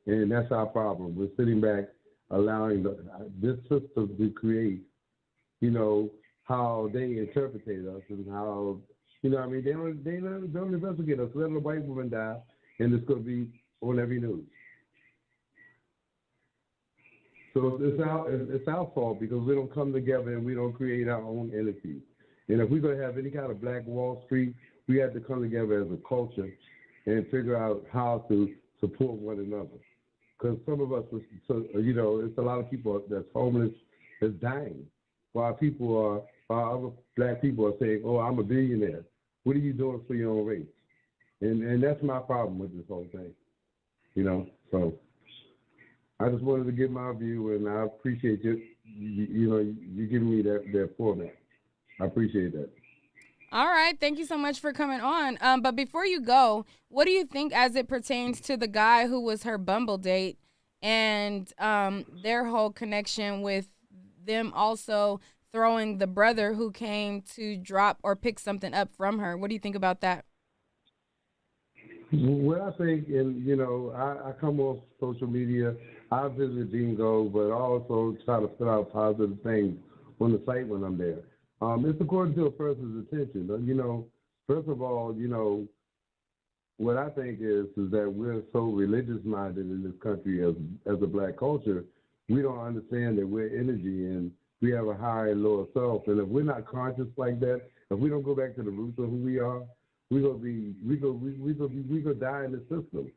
And that's our problem. We're sitting back allowing this system to create, how they interpretate us and how, they don't investigate us. Let a white woman die, and it's going to be on every news. So it's our fault because we don't come together and we don't create our own entity. And if we're going to have any kind of Black Wall Street, we have to come together as a culture and figure out how to support one another. Because some of us, it's a lot of people that's homeless, that's dying, while other black people are saying, "Oh, I'm a billionaire." What are you doing for your own race? And that's my problem with this whole thing, So I just wanted to give my view, and I appreciate you giving me that format. I appreciate that. All right. Thank you so much for coming on. But before you go, what do you think as it pertains to the guy who was her Bumble date and their whole connection with them also throwing the brother who came to drop or pick something up from her? What do you think about that? What I think, I come off social media. I visit Bingo, but I also try to put out positive things on the site when I'm there. It's according to a person's intention. First of all, what I think is that we're so religious-minded in this country as a black culture, we don't understand that we're energy and we have a higher and lower self. And if we're not conscious like that, if we don't go back to the roots of who we are, we gonna die in the system.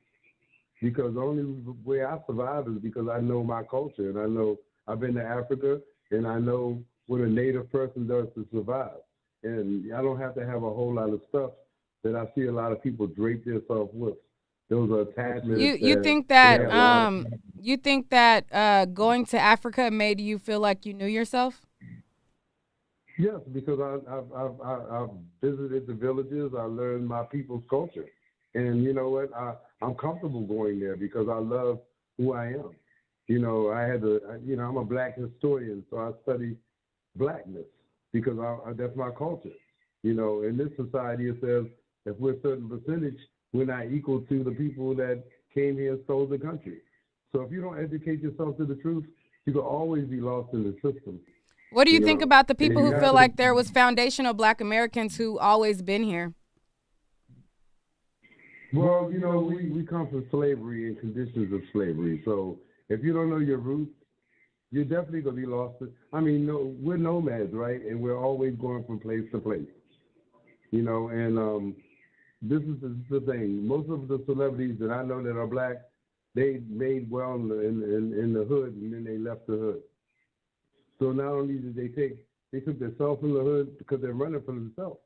Because the only way I survive is because I know my culture, and I know I've been to Africa, and I know what a native person does to survive. And I don't have to have a whole lot of stuff that I see a lot of people drape themselves with. Those are attachments. You think that going to Africa made you feel like you knew yourself? Yes, because I've visited the villages. I learned my people's culture, and you know what? I'm comfortable going there because I love who I am. I'm a black historian, so I study blackness because that's my culture. In this society, it says if we're a certain percentage, we're not equal to the people that came here and stole the country. So if you don't educate yourself to the truth, you can always be lost in the system. What do you think about the people who feel like there was foundational black Americans who always been here? Well, we come from slavery and conditions of slavery. So if you don't know your roots, you're definitely going to be lost. We're nomads, right? And we're always going from place to place. And this is the thing. Most of the celebrities that I know that are black, they made well in the hood, and then they left the hood. So not only did they took themselves from the hood because they're running from themselves.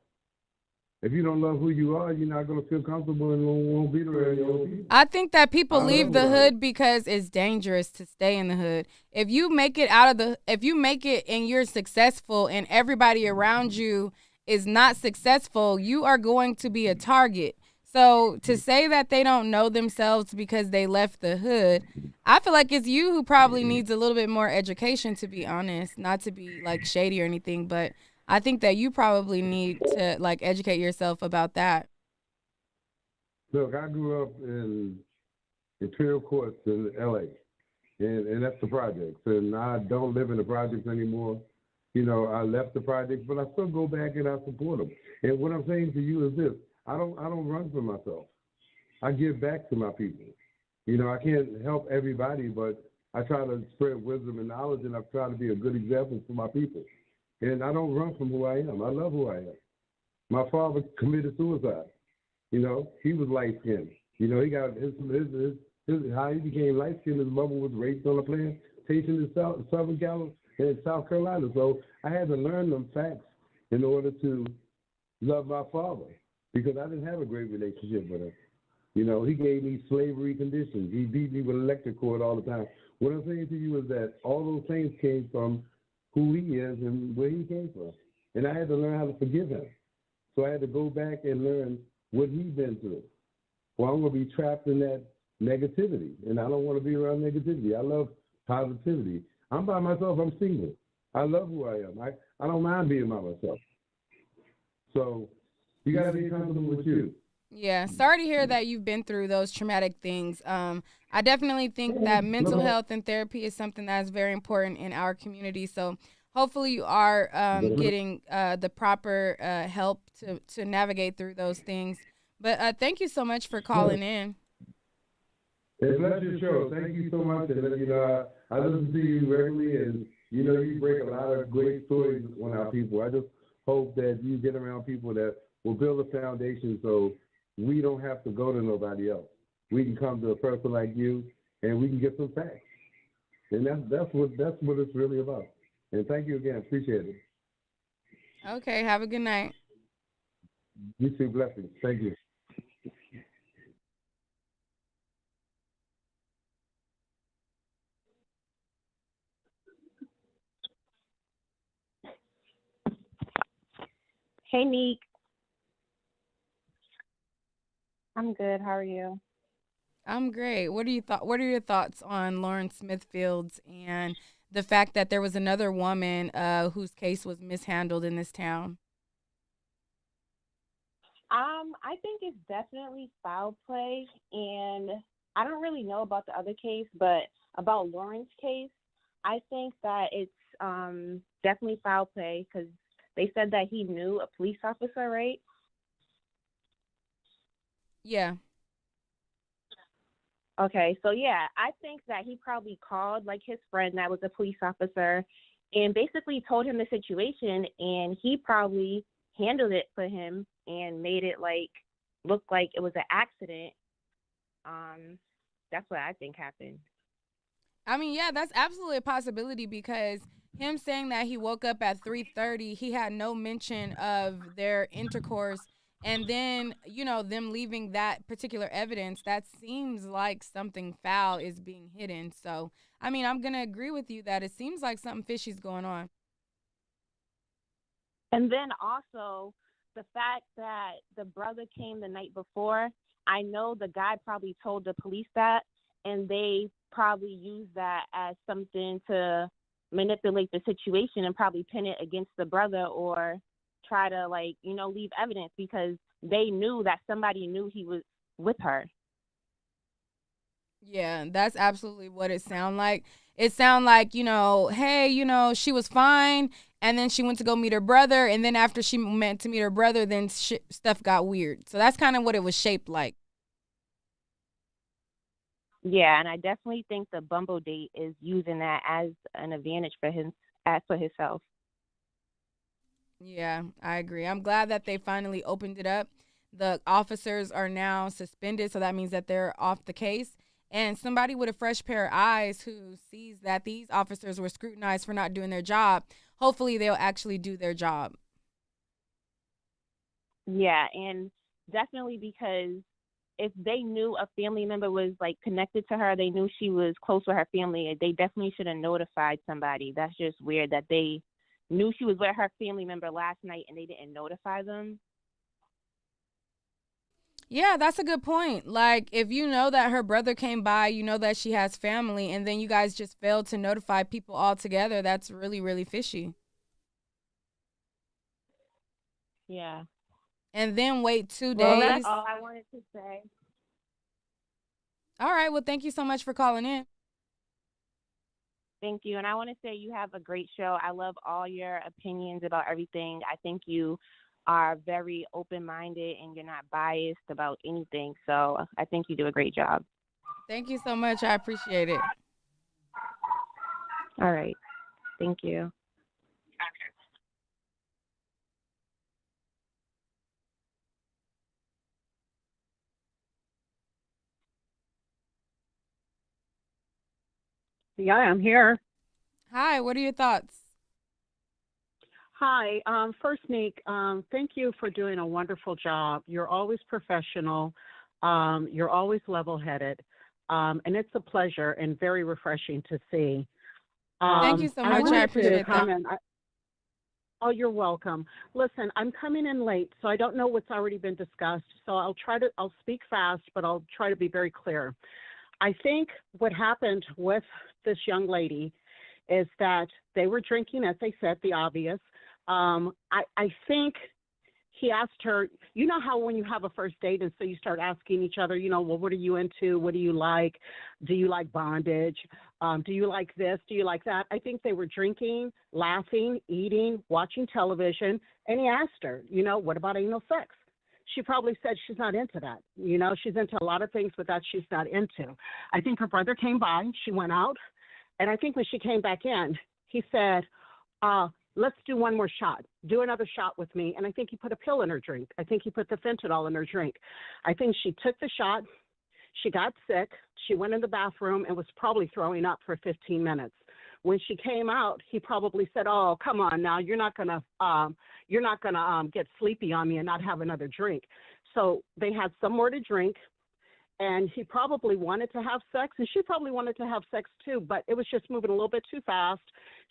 If you don't love who you are, you're not going to feel comfortable and won't be around your own people. I think that people leave the hood because it's dangerous to stay in the hood. If you make it and you're successful and everybody around you is not successful, you are going to be a target. So to say that they don't know themselves because they left the hood, I feel like it's you who probably needs a little bit more education, to be honest, not to be like shady or anything, but I think that you probably need to educate yourself about that. Look, I grew up in Imperial Courts in L.A., and that's the projects. And I don't live in the projects anymore. I left the projects, but I still go back and I support them. And what I'm saying to you is this. I don't run for myself. I give back to my people. I can't help everybody, but I try to spread wisdom and knowledge, and I try to be a good example for my people. And I don't run from who I am. I love who I am. My father committed suicide. He was light-skinned. He got his how he became light-skinned, his mother was raped on a plantation in South Carolina. So I had to learn them facts in order to love my father because I didn't have a great relationship with him. He gave me slavery conditions. He beat me with electric cord all the time. What I'm saying to you is that all those things came from who he is and where he came from. And I had to learn how to forgive him. So I had to go back and learn what he's been through. Well, I'm going to be trapped in that negativity, and I don't want to be around negativity. I love positivity. I'm by myself. I'm single. I love who I am. I don't mind being by myself. So you got to be comfortable with you. Yeah, sorry to hear that you've been through those traumatic things. I definitely think that mental health and therapy is something that's very important in our community. So hopefully you are getting the proper help to navigate through those things. But thank you so much for calling in. It's bless your show. Thank you so much. And I listen to you regularly, and you break a lot of great stories on our people. I just hope that you get around people that will build a foundation so we don't have to go to nobody else. We can come to a person like you, and we can get some facts. And that's what it's really about. And thank you again. Appreciate it. Okay, have a good night. You too. Blessings. Thank you. Hey, Neek. I'm good. How are you? I'm great. What are your thoughts on Lauren Smithfields and the fact that there was another woman whose case was mishandled in this town? I think it's definitely foul play, and I don't really know about the other case, but about Lauren's case, I think that it's definitely foul play because they said that he knew a police officer, right? Yeah. Okay, so yeah, I think that he probably called like his friend that was a police officer and basically told him the situation, and he probably handled it for him and made it like look like it was an accident. That's what I think happened. I mean, yeah, that's absolutely a possibility because him saying that he woke up at 3:30, he had no mention of their intercourse, and then, them leaving that particular evidence, that seems like something foul is being hidden. So, I mean, I'm going to agree with you that it seems like something fishy's going on. And then also the fact that the brother came the night before, I know the guy probably told the police that, and they probably used that as something to manipulate the situation and probably pin it against the brother or try to leave evidence because they knew that somebody knew he was with her. Yeah, that's absolutely what it sounded like. It sounded like, hey, she was fine, and then she went to go meet her brother, and then after she meant to meet her brother, then stuff got weird. So that's kind of what it was shaped like. Yeah, and I definitely think the Bumble date is using that as an advantage for him, as for himself. Yeah, I agree. I'm glad that they finally opened it up. The officers are now suspended, so that means that they're off the case. And somebody with a fresh pair of eyes who sees that these officers were scrutinized for not doing their job, hopefully they'll actually do their job. Yeah, and definitely because if they knew a family member was connected to her, they knew she was close with her family, they definitely should have notified somebody. That's just weird that they knew she was with her family member last night and they didn't notify them. Yeah, that's a good point. Like, if you know that her brother came by, you know that she has family, and then you guys just failed to notify people altogether, that's really, really fishy. Yeah. And then wait 2 Well, days. that's all I wanted to say. All right. Well, thank you so much for calling in. Thank you. And I want to say you have a great show. I love all your opinions about everything. I think you are very open-minded and you're not biased about anything. So I think you do a great job. Thank you so much. I appreciate it. All right. Thank you. Yeah, I'm here. Hi, what are your thoughts? Hi. First, Nick, thank you for doing a wonderful job. You're always professional. You're always level-headed. And it's a pleasure and very refreshing to see. Thank you so much. I appreciate that. Oh, you're welcome. Listen, I'm coming in late, so I don't know what's already been discussed. So I'll speak fast, but I'll try to be very clear. I think what happened with this young lady is that they were drinking, as they said, the obvious. I think he asked her, you know how when you have a first date and so you start asking each other, well, what are you into? What do you like? Do you like bondage? Do you like this? Do you like that? I think they were drinking, laughing, eating, watching television, and he asked her, what about anal sex? She probably said she's not into that. She's into a lot of things, but that she's not into. I think her brother came by, she went out, and I think when she came back in, he said, let's do one more shot. Do another shot with me. And I think he put a pill in her drink. I think he put the fentanyl in her drink. I think she took the shot. She got sick. She went in the bathroom and was probably throwing up for 15 minutes. When she came out, he probably said, "Oh, come on now, you're not gonna get sleepy on me and not have another drink." So they had some more to drink, and he probably wanted to have sex, and she probably wanted to have sex too, but it was just moving a little bit too fast.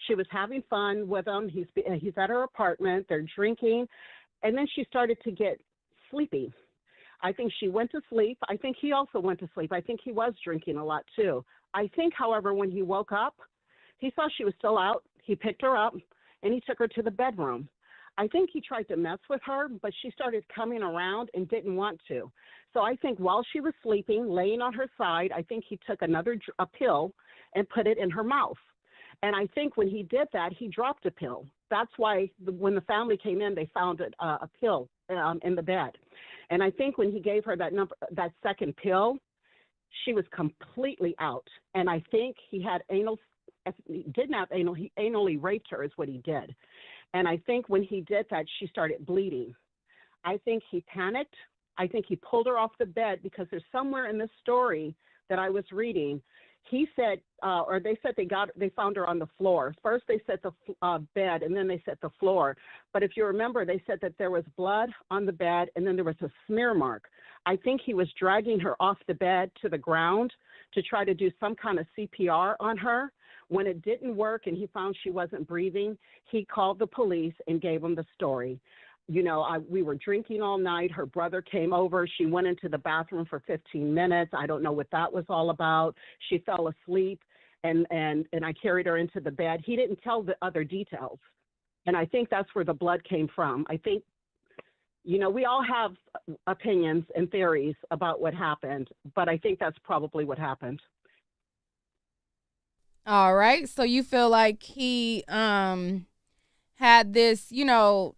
She was having fun with him. He's at her apartment. They're drinking, and then she started to get sleepy. I think she went to sleep. I think he also went to sleep. I think he was drinking a lot too. I think, however, when he woke up, he saw she was still out. He picked her up, and he took her to the bedroom. I think he tried to mess with her, but she started coming around and didn't want to. So I think while she was sleeping, laying on her side, I think he took a pill and put it in her mouth. And I think when he did that, he dropped a pill. That's why when the family came in, they found a pill in the bed. And I think when he gave her that second pill, she was completely out. And I think he didn't have anal, he anally raped her is what he did. And I think when he did that, she started bleeding. I think he panicked. I think he pulled her off the bed because there's somewhere in this story that I was reading, he said, or they said they found her on the floor. First they said the bed, and then they said the floor. But if you remember, they said that there was blood on the bed, and then there was a smear mark. I think he was dragging her off the bed to the ground to try to do some kind of CPR on her. When it didn't work and he found she wasn't breathing, he called the police and gave them the story. You know, we were drinking all night. Her brother came over. She went into the bathroom for 15 minutes. I don't know what that was all about. She fell asleep, and I carried her into the bed. He didn't tell the other details. And I think that's where the blood came from. I think, you know, we all have opinions and theories about what happened, but I think that's probably what happened. All right. So you feel like he had this, you know,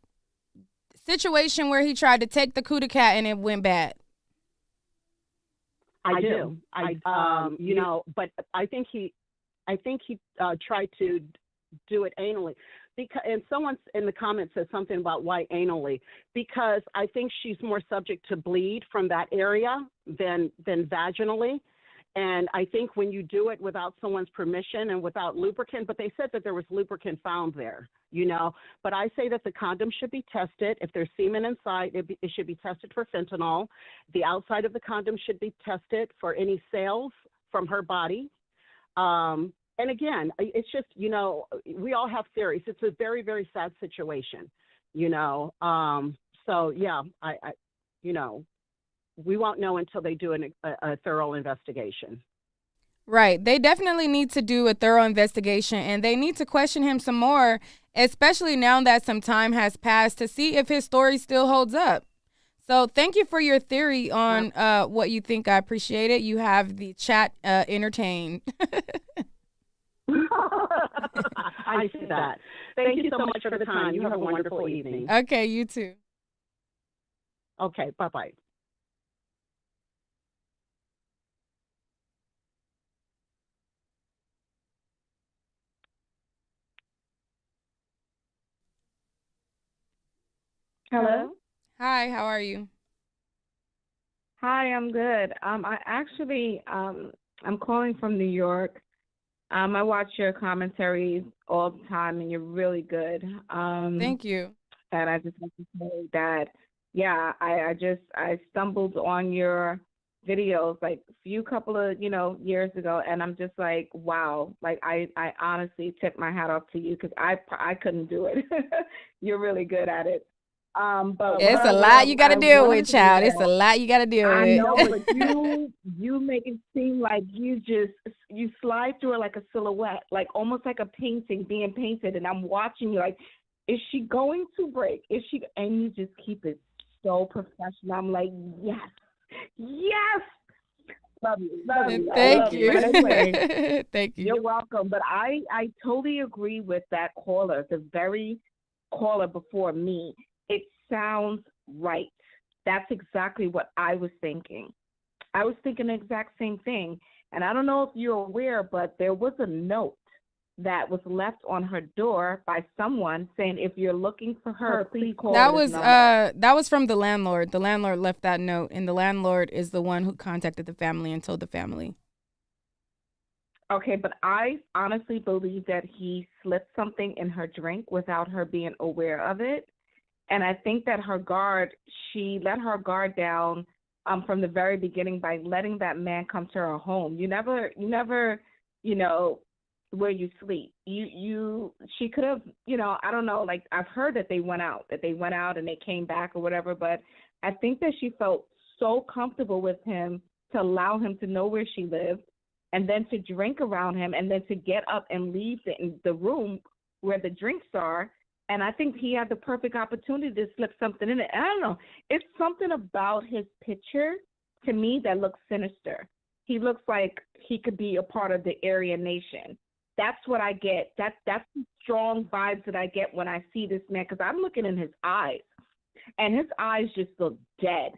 situation where he tried to take the coup de cat and it went bad. I do. You know, but I think he tried to do it anally. And someone in the comments said something about why anally, because I think she's more subject to bleed from that area than vaginally. And I think when you do it without someone's permission and without lubricant, but they said that there was lubricant found there, you know. But I say that the condom should be tested. If there's semen inside, it should be tested for fentanyl. The outside of the condom should be tested for any cells from her body. And again, it's just, you know, we all have theories. It's a very, very sad situation, you know. So, yeah, I you know, we won't know until they do a thorough investigation. Right. They definitely need to do a thorough investigation, and they need to question him some more, especially now that some time has passed, to see if his story still holds up. So thank you for your theory on what you think. I appreciate it. You have the chat entertained. I see that. Thank you so much for the time. You have a wonderful evening. Okay, you too. Okay, bye-bye. Hello. Hi, how are you? Hi, I'm good. I actually, I'm calling from New York. I watch your commentaries all the time, and you're really good. Thank you. And I just want to say that, yeah, I stumbled on your videos like a couple of years ago, and I'm just like, wow, like I honestly tip my hat off to you because I couldn't do it. You're really good at it. But it's a lot you got to deal with, child. It's a lot you got to deal with. I know, but you make it seem like you slide through it like a silhouette, like almost like a painting being painted, and I'm watching you like, is she going to break? Is she? And you just keep it so professional. I'm like, yes. Love you. Thank you. But anyway, thank you. You're welcome. But I totally agree with that caller, the very caller before me. It sounds right. That's exactly what I was thinking. I was thinking the exact same thing. And I don't know if you're aware, but there was a note that was left on her door by someone saying, if you're looking for her, please call That this was number. that was from the landlord. The landlord left that note, and the landlord is the one who contacted the family and told the family. Okay, but I honestly believe that he slipped something in her drink without her being aware of it. And I think that she let her guard down from the very beginning by letting that man come to her home. You never, where you sleep. She could have, I don't know, like I've heard that they went out and they came back or whatever, but I think that she felt so comfortable with him to allow him to know where she lived and then to drink around him and then to get up and leave the room where the drinks are. And I think he had the perfect opportunity to slip something in it. I don't know. It's something about his picture to me that looks sinister. He looks like he could be a part of the Aryan Nation. That's what I get. That's the strong vibes that I get when I see this man, because I'm looking in his eyes, and his eyes just look dead.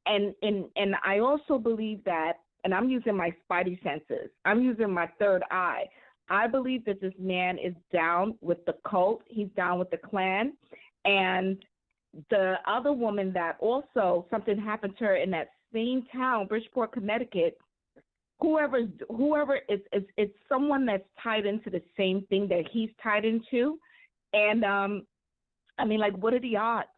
And I also believe that, and I'm using my spidey senses. I'm using my third eye. I believe that this man is down with the cult. He's down with the Klan. And the other woman that also something happened to her in that same town, Bridgeport, Connecticut, whoever it's someone that's tied into the same thing that he's tied into. And I mean, like, what are the odds?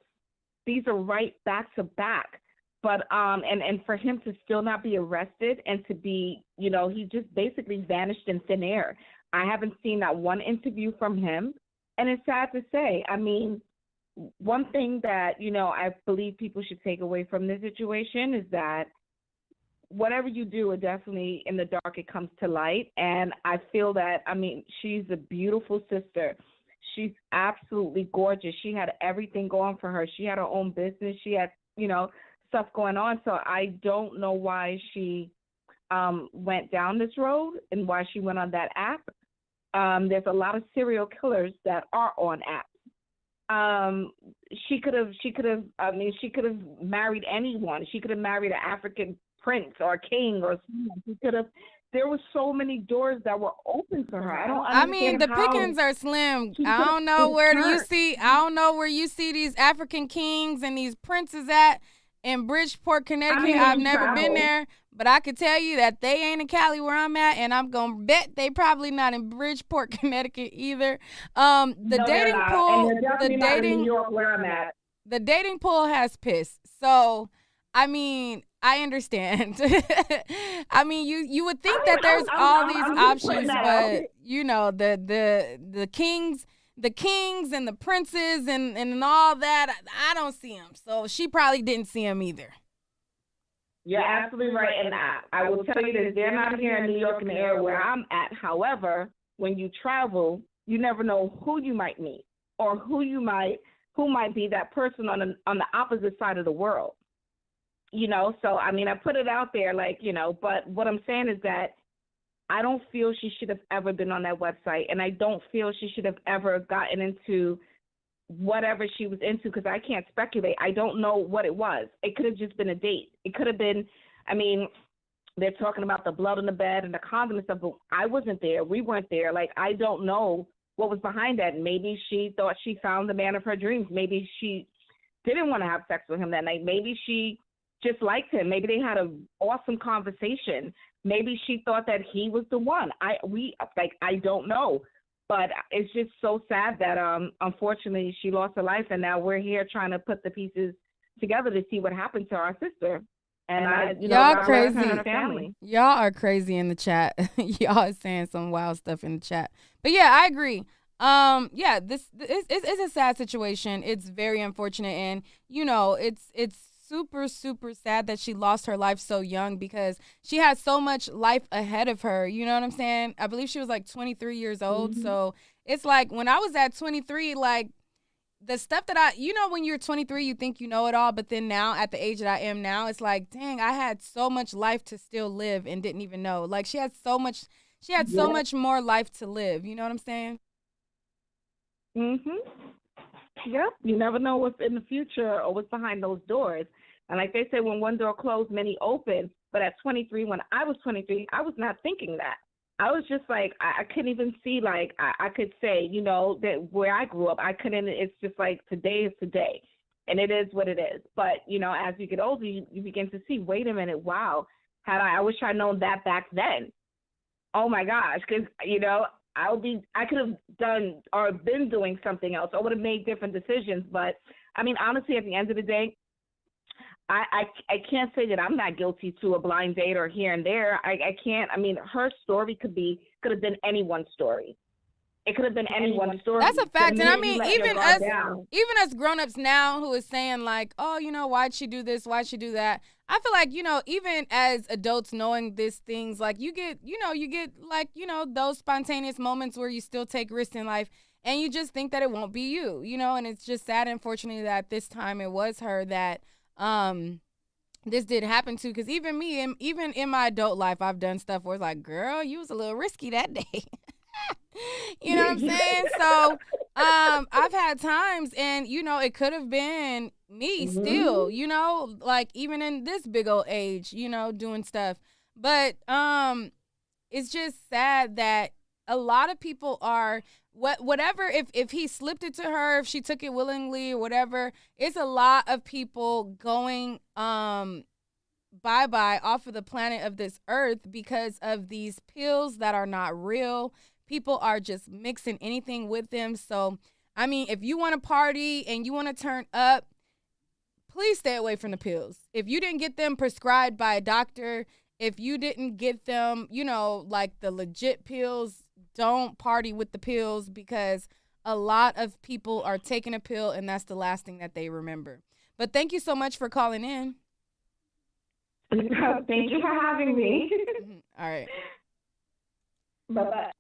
These are right back to back. But and for him to still not be arrested and to be, he just basically vanished in thin air. I haven't seen that one interview from him, and it's sad to say. I mean, one thing that I believe people should take away from this situation is that whatever you do, it definitely in the dark it comes to light. And I feel that, I mean, she's a beautiful sister. She's absolutely gorgeous. She had everything going for her. She had her own business. She had stuff going on. So I don't know why she went down this road and why she went on that app. There's a lot of serial killers that are on apps. She could have married anyone. She could have married an African prince or king or someone. She could have. There were so many doors that were open for her. I mean, the pickings are slim. I don't know where you see these African kings and these princes at in Bridgeport, Connecticut. I've never been there, but I could tell you that they ain't in Cali where I'm at, and I'm gonna bet they probably not in Bridgeport, Connecticut either. The dating pool has piss. So, I mean, I understand. I mean, you would think that there's all these options, but the kings and the princes and all that, I don't see them. So she probably didn't see them either. You're absolutely right. And I will tell you that they're not here in New York in the area where I'm at. However, when you travel, you never know who you might meet or who might be that person on the opposite side of the world. So I mean, I put it out there but what I'm saying is that I don't feel she should have ever been on that website, and I don't feel she should have ever gotten into whatever she was into, because I can't speculate. I don't know what it was. It could have just been a date. It could have been, I mean, they're talking about the blood on the bed and the condom and stuff, but I wasn't there. We weren't there. Like, I don't know what was behind that. Maybe she thought she found the man of her dreams. Maybe she didn't want to have sex with him that night. Maybe she just liked him. Maybe they had an awesome conversation. Maybe she thought that he was the one. I don't know. But it's just so sad that unfortunately she lost her life, and now we're here trying to put the pieces together to see what happened to our sister. And y'all crazy. Y'all are crazy in the chat. Y'all are saying some wild stuff in the chat. But yeah, I agree. This is a sad situation. It's very unfortunate, and it's super, super sad that she lost her life so young, because she had so much life ahead of her. You know what I'm saying? I believe she was like 23 years old. Mm-hmm. So it's like when I was at 23, like the stuff that when you're 23, you think you know it all. But then now at the age that I am now, it's like, dang, I had so much life to still live and didn't even know. Like she had so much more life to live. You know what I'm saying? Mm-hmm. Yep. You never know what's in the future or what's behind those doors. And like they say, when one door closed, many open. But at 23, when I was 23, I was not thinking that. I was just like, I couldn't even see, like, I could say, you know, that where I grew up, I couldn't, it's just like today is today. And it is what it is. But, you know, as you get older, you begin to see, wait a minute, wow, I wish I'd known that back then. Oh my gosh, because, you know, I could have done or been doing something else. I would have made different decisions. But, I mean, honestly, at the end of the day, I can't say that I'm not guilty to a blind date or here and there. I can't. I mean, her story could have been anyone's story. It could have been anyone's story. That's a fact. And I mean, Down. even us grown-ups now who is saying like, oh, you know, why'd she do this? Why'd she do that? I feel like, you know, even as adults knowing these things, like you get like, you know, those spontaneous moments where you still take risks in life and you just think that it won't be you, you know, and it's just sad, unfortunately, that this time it was her that this did happen to, because even me, even in my adult life, I've done stuff where it's like, girl, you was a little risky that day. You know what I'm saying? So I've had times, and you know, it could have been me still, you know, like even in this big old age, you know, doing stuff. But it's just sad that a lot of people are whatever, if he slipped it to her, if she took it willingly or whatever, it's a lot of people going bye-bye off of the planet of this earth because of these pills that are not real. People are just mixing anything with them. So, I mean, if you want to party and you want to turn up, please stay away from the pills. If you didn't get them prescribed by a doctor, if you didn't get them, you know, like the legit pills, don't party with the pills, because a lot of people are taking a pill and that's the last thing that they remember. But thank you so much for calling in. Thank you for having me. All right. Bye-bye.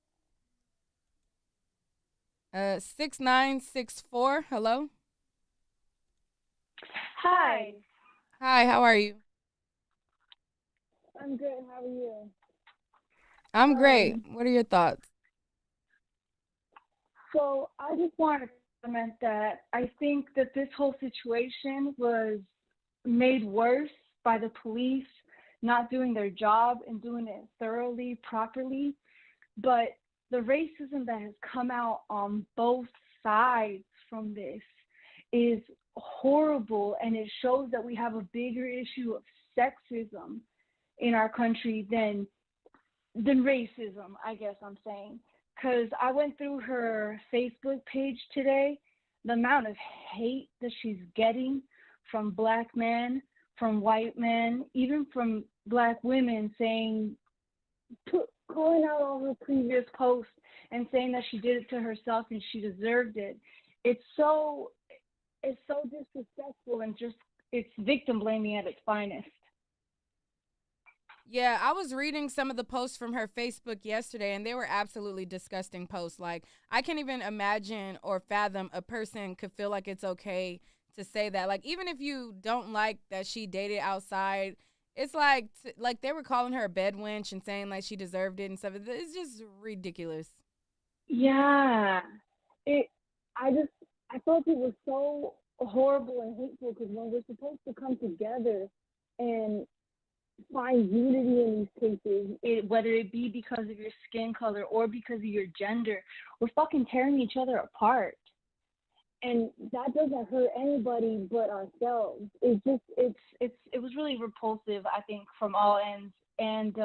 6964, hello? Hi. Hi, how are you? I'm good. How are you? I'm great. What are your thoughts? So I just want to comment that I think that this whole situation was made worse by the police not doing their job and doing it thoroughly, properly. But the racism that has come out on both sides from this is horrible, and it shows that we have a bigger issue of sexism in our country than racism, I guess I'm saying. Because I went through her Facebook page today, the amount of hate that she's getting from black men, from white men, even from black women, saying, calling out all her previous posts and saying that she did it to herself and she deserved it. It's so disrespectful, and just, it's victim blaming at its finest. Yeah, I was reading some of the posts from her Facebook yesterday, and they were absolutely disgusting posts. Like, I can't even imagine or fathom a person could feel like it's okay to say that. Like, even if you don't like that she dated outside, it's like they were calling her a bed wench and saying like she deserved it and stuff. It's just ridiculous. Yeah, I thought it was so horrible and hateful, because when we're supposed to come together and find unity in these cases, whether it be because of your skin color or because of your gender, we're fucking tearing each other apart. And that doesn't hurt anybody but ourselves. It was really repulsive, I think, from all ends. And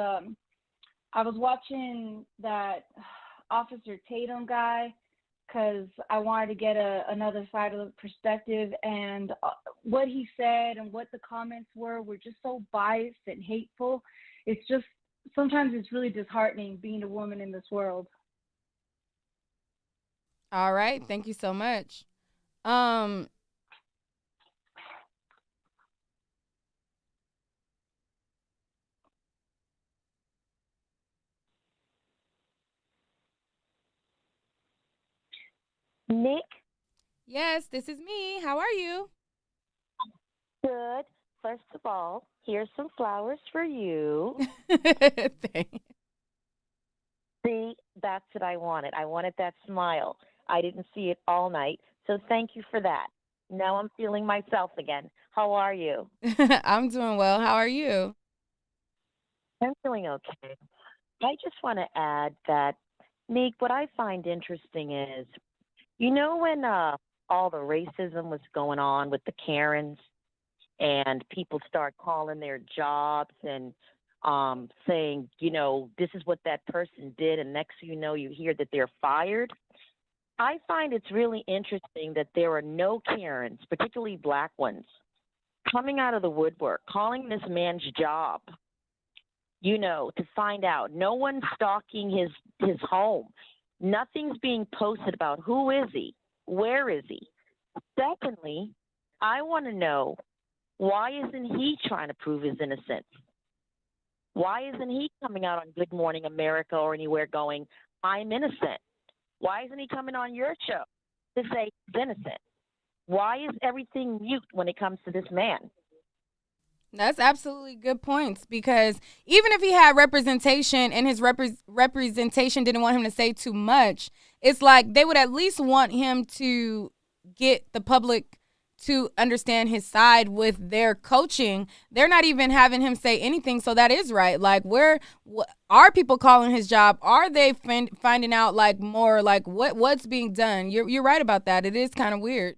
I was watching that Officer Tatum guy because I wanted to get another side of the perspective, and what he said and what the comments were just so biased and hateful. It's just, sometimes it's really disheartening being a woman in this world. All right, thank you so much. Nick? Yes, this is me. How are you? Good. First of all, here's some flowers for you. Thanks. See, that's what I wanted. I wanted that smile. I didn't see it all night, so thank you for that. Now I'm feeling myself again. How are you? I'm doing well. How are you? I'm feeling okay. I just want to add that, Meek, what I find interesting is, when all the racism was going on with the Karens and people start calling their jobs and saying, this is what that person did, and next thing you know, you hear that they're fired. I find it's really interesting that there are no Karens, particularly black ones, coming out of the woodwork, calling this man's job, to find out. No one's stalking his home. Nothing's being posted about who is he, where is he. Secondly, I want to know, why isn't he trying to prove his innocence? Why isn't he coming out on Good Morning America or anywhere going, I'm innocent? Why isn't he coming on your show to say he's innocent? Why is everything mute when it comes to this man? That's absolutely good points, because even if he had representation and his representation didn't want him to say too much, it's like they would at least want him to get the public to understand his side with their coaching. They're not even having him say anything, so that is right. Like, are people calling his job? Are they finding out more what's being done? You're right about that. It is kind of weird.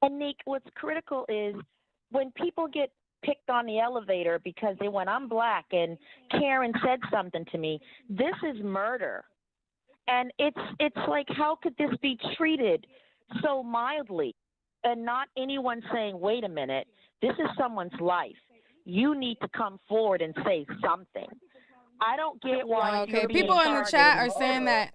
And Nick, what's critical is when people get picked on the elevator because they went, I'm black and Karen said something to me. This is murder. And it's like, how could this be treated so mildly? And not anyone saying, wait a minute, this is someone's life. You need to come forward and say something. I don't get why. Okay, people in the chat are saying that.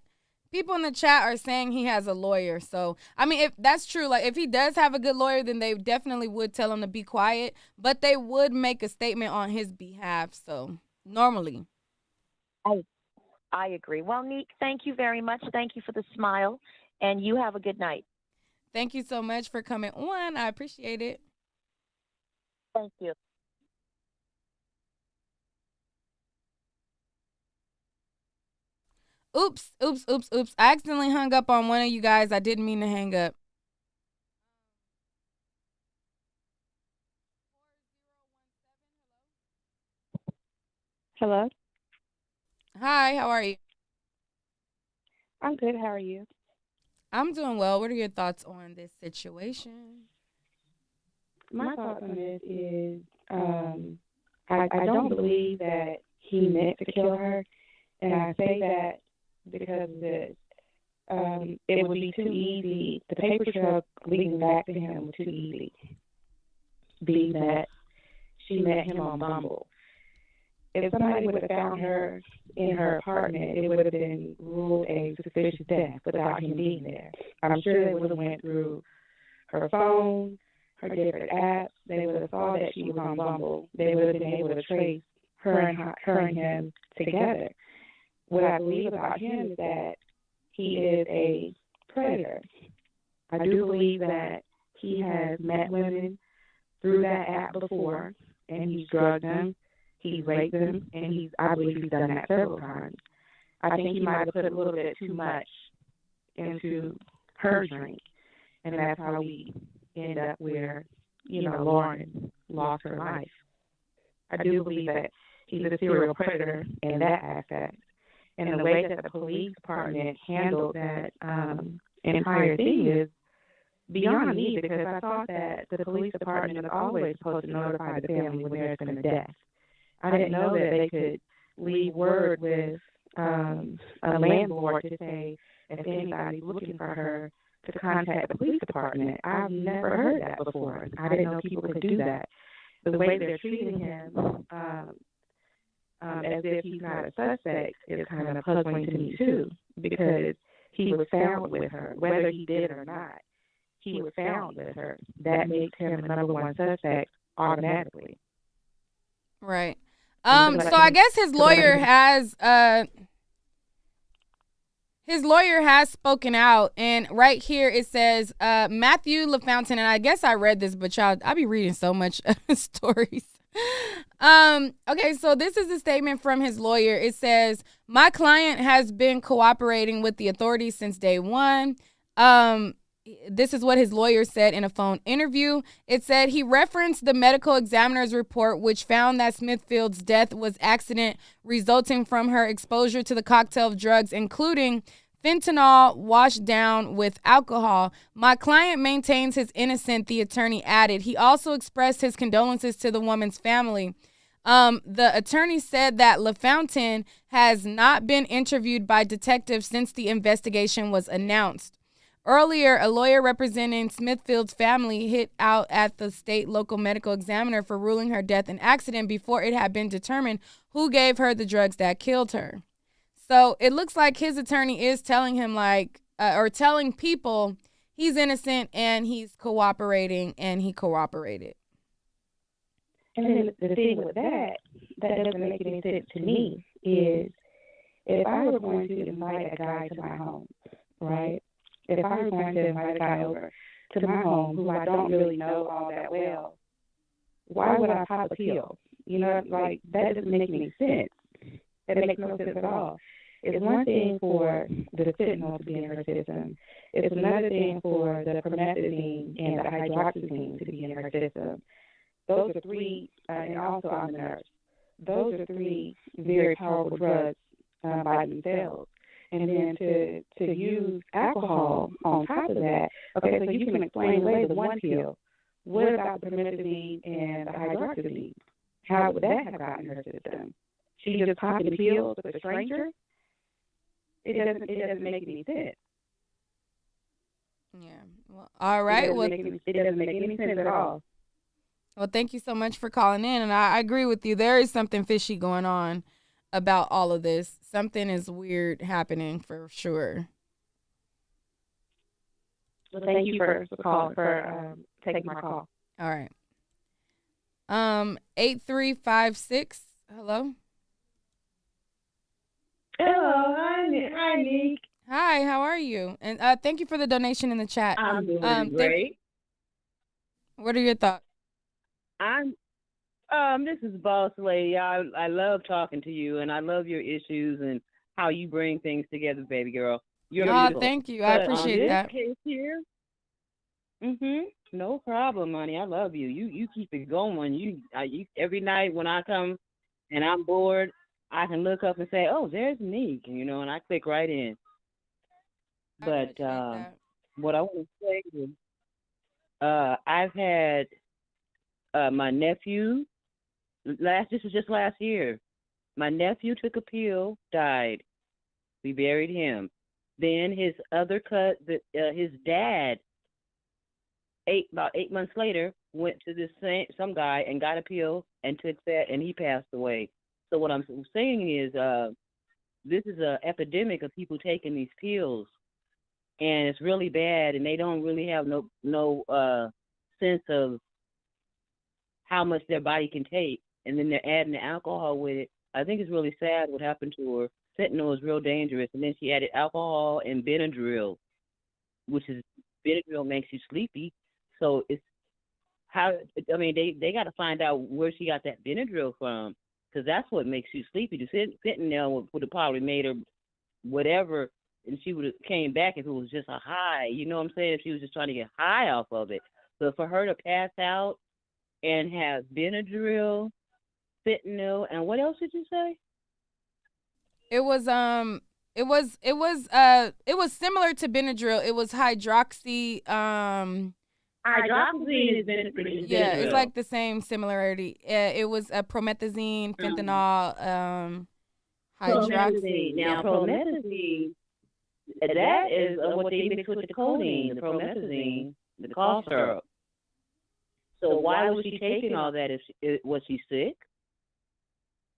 People in the chat are saying he has a lawyer. So, I mean, if that's true, if he does have a good lawyer, then they definitely would tell him to be quiet. But they would make a statement on his behalf. So, normally. I agree. Well, Neek, thank you very much. Thank you for the smile. And you have a good night. Thank you so much for coming on. I appreciate it. Thank you. Oops. I accidentally hung up on one of you guys. I didn't mean to hang up. Hello? Hi, how are you? I'm good. How are you? I'm doing well. What are your thoughts on this situation? My thoughts on this is I don't believe that he meant to kill her. And I say that because of this. It would be too easy. The paper trail leading back to him was too easy. Being that she met him on Bumble. If somebody would have found her in her apartment, it would have been ruled a suspicious death without him being there. I'm sure they would have went through her phone, her different apps. They would have saw that she was on Bumble. They would have been able to trace her and him together. What I believe about him is that he is a predator. I do believe that he has met women through that app before, and he's drugged them. He's raped them, and I believe he's done that several times. I think he might have put a little bit too much into her drink, and that's how we end up where, Lauren lost her life. I do believe that he's a serial predator in that aspect. And the way that the police department handled that entire thing is beyond me, because I thought that the police department was always supposed to notify the family when there's been a death. I didn't know that they could leave word with a landlord to say if anybody's looking for her to contact the police department. I've never heard that before. I didn't know people could do that. The way they're treating him as if he's not a suspect is kind of puzzling to me too, because he was found with her, whether he did or not. He was found with her. That makes him the number one suspect automatically. Right. So I guess his lawyer has spoken out, and right here it says Matthew LaFountain, and I guess I read this, but y'all, I be reading so much stories. Okay, so this is a statement from his lawyer. It says, my client has been cooperating with the authorities since day one. this is what his lawyer said in a phone interview. It said he referenced the medical examiner's report, which found that Smithfield's death was accident resulting from her exposure to the cocktail of drugs, including fentanyl washed down with alcohol. My client maintains his innocence, the attorney added. He also expressed his condolences to the woman's family. The attorney said that LaFountain has not been interviewed by detectives since the investigation was announced. Earlier, a lawyer representing Smithfield's family hit out at the state local medical examiner for ruling her death an accident before it had been determined who gave her the drugs that killed her. So it looks like his attorney is telling him or telling people he's innocent and he's cooperating, and he cooperated. And then the thing with that doesn't make any sense to me is if I were going to invite a guy to my home, right? If I were going to invite a guy over to my home who I don't really know all that well, why would I pop a pill? You know, like, that doesn't make any sense. That makes no sense at all. It's one thing for the fentanyl to be in her system. It's another thing for the promethazine and the hydroxyzine to be in her system. Those are three, and also I'm a nurse. Those are three very powerful drugs by themselves. And then to use alcohol on top of that, okay, so you can explain away the one pill. What about the promethazine and the hydroxyzine? How would that have gotten her system? She just popping pills with a stranger? It doesn't make any sense. Yeah. Well, all right. It doesn't make any sense at all. Well, thank you so much for calling in, and I agree with you. There is something fishy going on about all of this. Something is weird happening for sure. Well, thank you for taking my call. All right. 8356. Hello. Hello, hi, Nick. Hi, how are you? And thank you for the donation in the chat. I'm doing great. What are your thoughts? This is Boss Lady. I love talking to you, and I love your issues and how you bring things together, baby girl. You're beautiful. Thank you. I appreciate that. This case here, no problem, honey. I love you. You keep it going. You every night when I come and I'm bored, I can look up and say, "Oh, there's Neek," and I click right in. But what I want to say is, I've had my nephew. This was just last year. My nephew took a pill, died. We buried him. Then his his dad, about 8 months later, went to some guy and got a pill and took that, and he passed away. So what I'm saying is, this is an epidemic of people taking these pills, and it's really bad, and they don't really have no sense of how much their body can take, and then they're adding the alcohol with it. I think it's really sad what happened to her. Fentanyl is real dangerous, and then she added alcohol and Benadryl, Benadryl makes you sleepy. So it's they got to find out where she got that Benadryl from, because that's what makes you sleepy. The fentanyl would have probably made her whatever, and she would have came back if it was just a high. You know what I'm saying? If she was just trying to get high off of it. So for her to pass out and have Benadryl, fentanyl, and what else did you say? It was similar to Benadryl. It was hydroxy. Hydroxyzine is Benadryl. Yeah, it's like the same similarity. It was promethazine, fentanyl, hydroxy. Now, promethazine, that is what they mix with the codeine, the promethazine, the cough syrup. So why was she taking all that? Was she sick?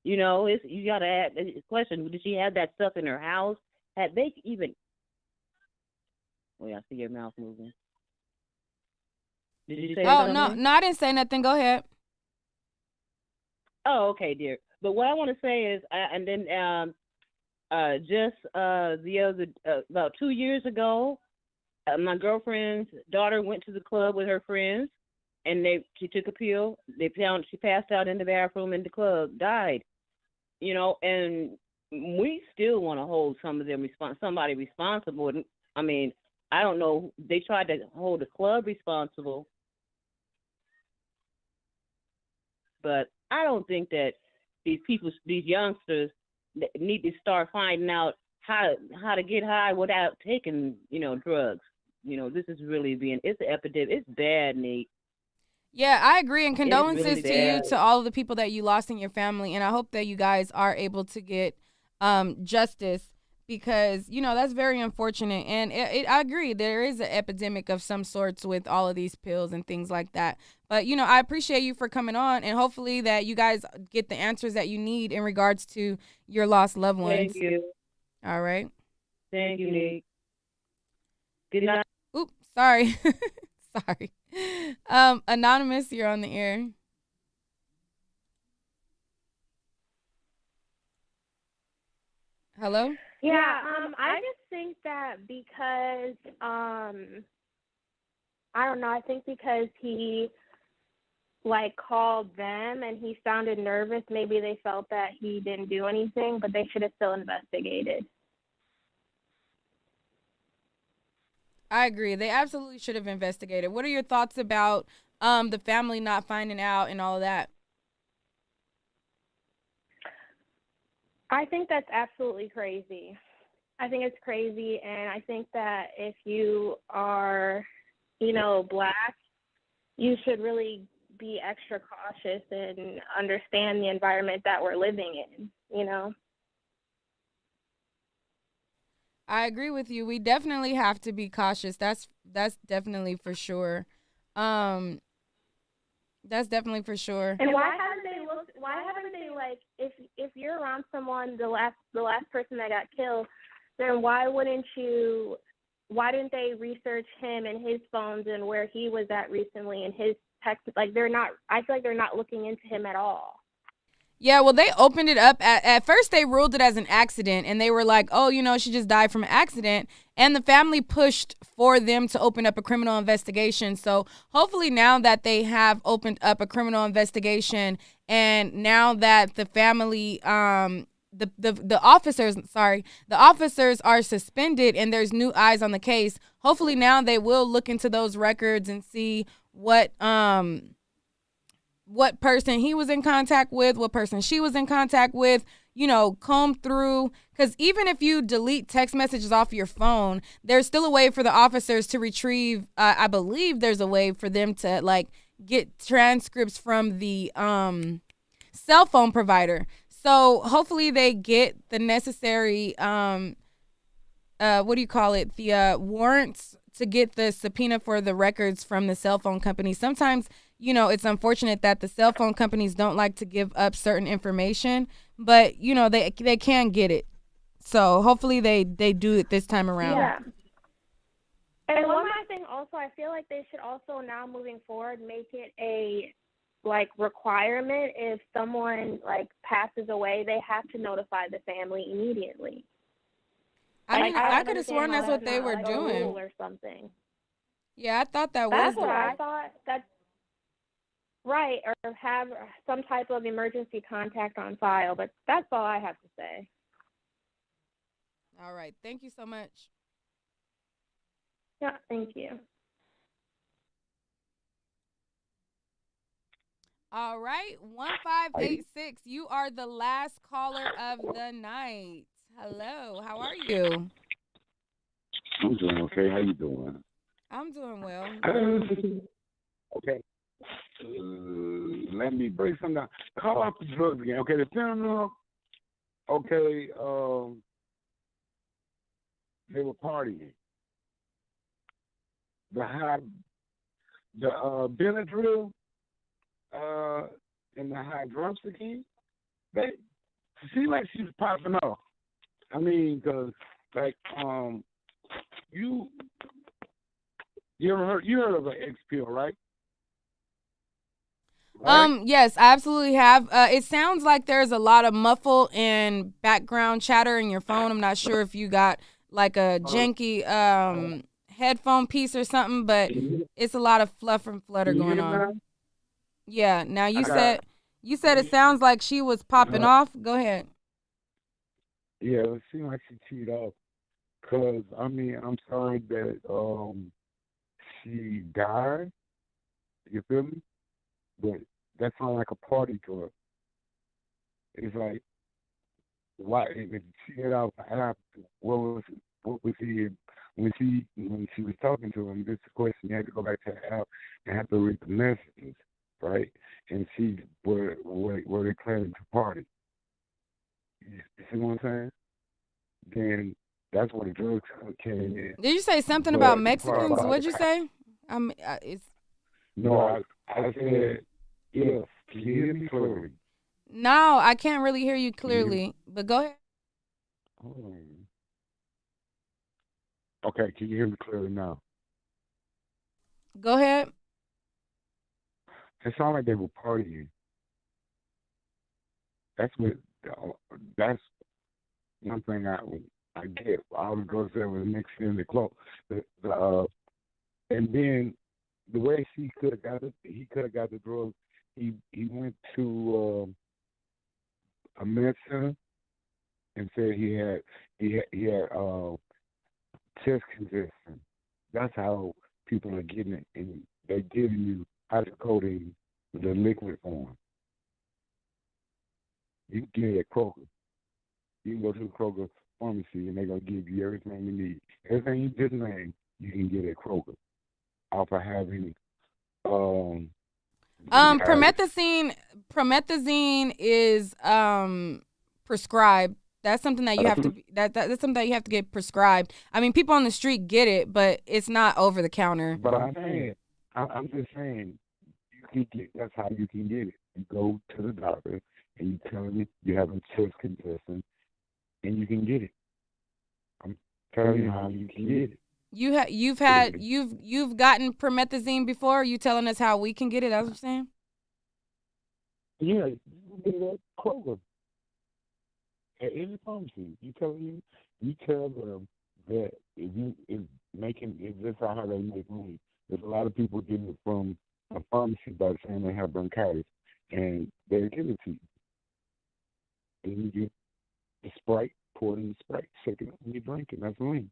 You got to ask the question, did she have that stuff in her house? Had they even... Oh, yeah, I see your mouth moving. Did you say something? No, I didn't say nothing. Go ahead. Oh, okay, dear. But what I want to say is, about 2 years ago, my girlfriend's daughter went to the club with her friends, and she took a pill. She passed out in the bathroom in the club, died. And we still want to hold some of them somebody responsible. I mean, I don't know. They tried to hold the club responsible, but I don't think that these youngsters need to start finding out how to get high without taking, drugs. This is really it's an epidemic. It's bad, Nate. Yeah, I agree. And It's condolences really to you, bad. to all of the people that you lost in your family. And I hope that you guys are able to get justice because, that's very unfortunate. And I agree. There is an epidemic of some sorts with all of these pills and things like that. But, I appreciate you for coming on. And hopefully that you guys get the answers that you need in regards to your lost loved ones. Thank you. All right. Thank you, Nate. Good night. Oops, sorry. Sorry. Anonymous, you're on the air. Hello? Yeah, I just think that because I don't know, I think because he called them and he sounded nervous, maybe they felt that he didn't do anything, but they should have still investigated. I agree. They absolutely should have investigated. What are your thoughts about the family not finding out and all of that? I think that's absolutely crazy. I think it's crazy, and I think that if you are, Black, you should really be extra cautious and understand the environment that we're living in. I agree with you. We definitely have to be cautious. That's definitely for sure. That's definitely for sure. And why haven't they if you're around someone, the last person that got killed, then why didn't they research him and his phones and where he was at recently and his text? I feel like they're not looking into him at all. Yeah, well, they opened it up. At first, they ruled it as an accident, and they were like, oh, she just died from an accident. And the family pushed for them to open up a criminal investigation. So hopefully now that they have opened up a criminal investigation and now that the family, the officers are suspended and there's new eyes on the case, hopefully now they will look into those records and see what person he was in contact with, what person she was in contact with, comb through. Because even if you delete text messages off your phone, there's still a way for the officers to retrieve, I believe there's a way for them to, get transcripts from the cell phone provider. So hopefully they get the necessary, the warrants to get the subpoena for the records from the cell phone company. Sometimes, it's unfortunate that the cell phone companies don't like to give up certain information, but, they can get it. So hopefully they do it this time around. Yeah. And one more thing also, I feel like they should also now moving forward make it a requirement if someone passes away, they have to notify the family immediately. I could have sworn that's what they were doing. Or something. Yeah, I thought that was. That's what I thought. That's right, or have some type of emergency contact on file. But that's all I have to say. All right. Thank you so much. Yeah, thank you. All right, 1586. You are the last caller of the night. Hello, how are you? I'm doing okay. How you doing? I'm doing well. Okay. Let me break something down. Call out the drugs again. Okay, the funeral. Okay. They were partying. The Benadryl, and the hydroxychloroquine. They seemed like she was popping off. I mean, cause you heard of an X pill, right? Yes, I absolutely have. It sounds like there's a lot of muffle and background chatter in your phone. I'm not sure if you got a janky headphone piece or something, but it's a lot of fluff and flutter going on. Yeah. Now you said it sounds like she was popping off. Go ahead. Yeah, it seemed like she teed off. Cause I mean, I'm sorry that she died. You feel me? But that sounds like a party to her. It's like why if she had out after what was he when she was talking to him? This question you had to go back to the app and have to read the messages, right? And see where they planning to party. You see what I'm saying? Then that's when the drugs came in. Did you say something about But the part Mexicans? about What'd you say? It's no, I said yes. Can you hear me clearly? no, I can't really hear you Can you hear me? clearly. But go ahead. Hold on. Okay, can you hear me clearly now? Go ahead. It sounded like they were partying. That's what. That's one thing I get. All the girls that was mixed in the clothes. And then the way he could have got it, he could have got the drugs. He went to a med center and said he had chest congestion. That's how people are getting it, and they give you hydrocodone, the liquid form. You can get it at Kroger. You can go to the Kroger pharmacy, and they're gonna give you everything you need. Everything you just named, you can get at Kroger. Off of having diabetes. Promethazine is prescribed. That's something that you have to that's something that you have to get prescribed. I mean, people on the street get it, but it's not over the counter. But I'm just saying, you can get. That's how you can get it. You go to the doctor and you tell him you have a chest congestion, and you can get it. I'm telling you how you can get it. You've gotten promethazine before. You telling us how we can get it? That's what you're saying. Yeah, you can get it at Kroger. At any pharmacy, you tell them that if this is how they make money. There's a lot of people getting it from a pharmacy by saying they have bronchitis, and they give it to you. And you get the Sprite, pour it in the Sprite, shake it up, and you drink it. That's lean.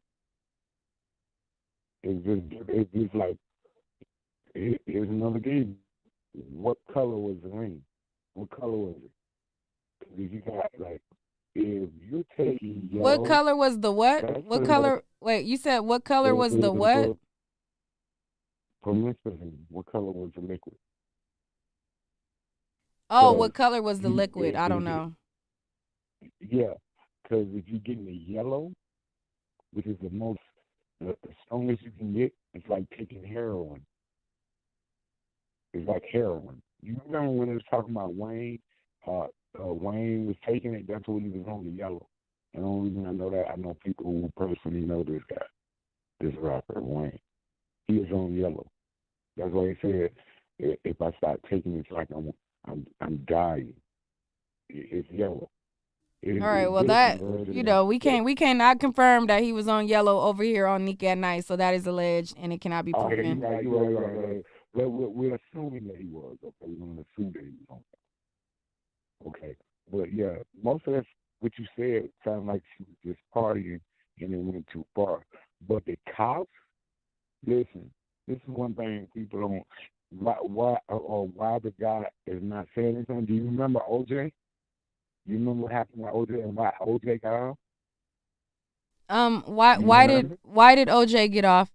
It's just like here's another game. What color was the ring? What color was it? Because you got like. If you're taking yellow, what color was the what? What color? Wait, you said what color was the what? Promethazine. What color was the liquid? Oh, what color was the liquid? I don't know. Yeah, because if you're getting the yellow, which is the strongest you can get, it's like taking heroin. It's like heroin. You remember when they was talking about Wayne? Wayne was taking it. That's what he was on, the yellow. And the only reason I know that, I know people who personally know this guy, this rapper, Wayne. He was on yellow. That's why he said, if I start taking it, it's like I'm dying. It's yellow. All right, well that we cannot confirm that he was on yellow over here on Nick at Night, so that is alleged and it cannot be proven. Okay, you're right. We're assuming that he was. Okay, we're gonna assume that he was on. Okay, but yeah, most of that what you said sounded like she was just partying and it went too far. But the cops, listen, this is one thing people don't. Why the guy is not saying anything? Do you remember OJ? You remember what happened with OJ and why OJ got off? Why did OJ get off?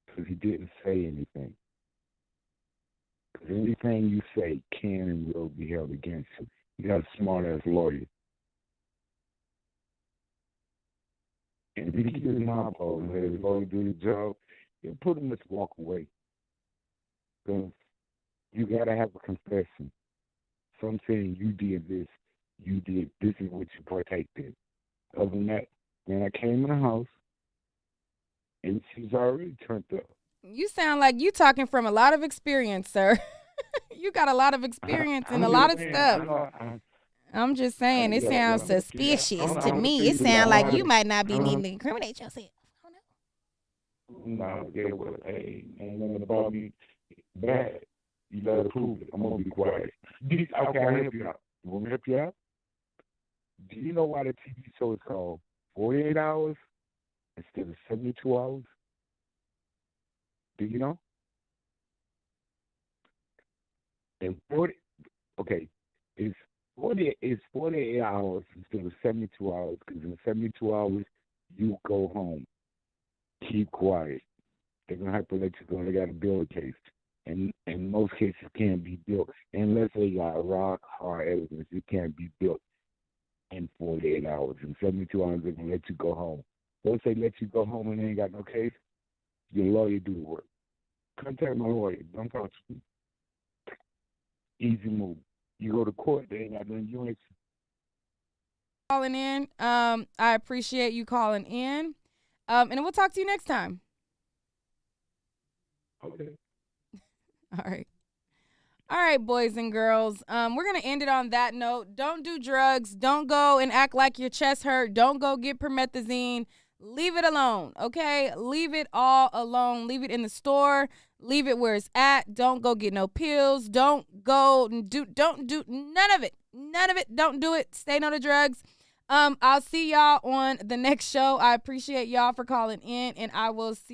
Because he didn't say anything. Because anything you say can and will be held against you. You got a smart ass lawyer. And if he keeps his mouth closed and let his lawyer do his job, he'll pretty much walk away. Because you gotta have a confession. So I'm saying you did this, this is what you partake in. Other than that, when I came in the house, and she's already turned up. You sound like you talking from a lot of experience, sir. You got a lot of experience in a lot of stuff. I'm just saying, it sounds suspicious to me. It sounds like you might not be needing to incriminate yourself. No, yeah, well, hey, ain't nothing about me bad. You better prove it. I'm gonna be quiet. Okay, I'll help you out. You want me to help you out? Do you know why the TV show is called 48 hours instead of 72 hours? Do you know? And 40, okay, it's 48 hours instead of 72 hours, because in 72 hours, you go home. Keep quiet. They're going to have to let you go. They got to build a case. And most cases can't be built unless they got rock hard evidence. It can't be built in 48 hours. In 72 hours, they're going to let you go home. Once they let you go home and they ain't got no case, your lawyer do the work. Contact my lawyer. Don't talk to me. Easy move. You go to court, they ain't got nothing. You ain't. Calling in. I appreciate you calling in. And we'll talk to you next time. Okay. All right. All right, boys and girls. We're going to end it on that note. Don't do drugs. Don't go and act like your chest hurt. Don't go get promethazine. Leave it alone, okay? Leave it all alone. Leave it in the store. Leave it where it's at. Don't go get no pills. Don't do none of it. None of it. Don't do it. Stay no to drugs. I'll see y'all on the next show. I appreciate y'all for calling in, and I will see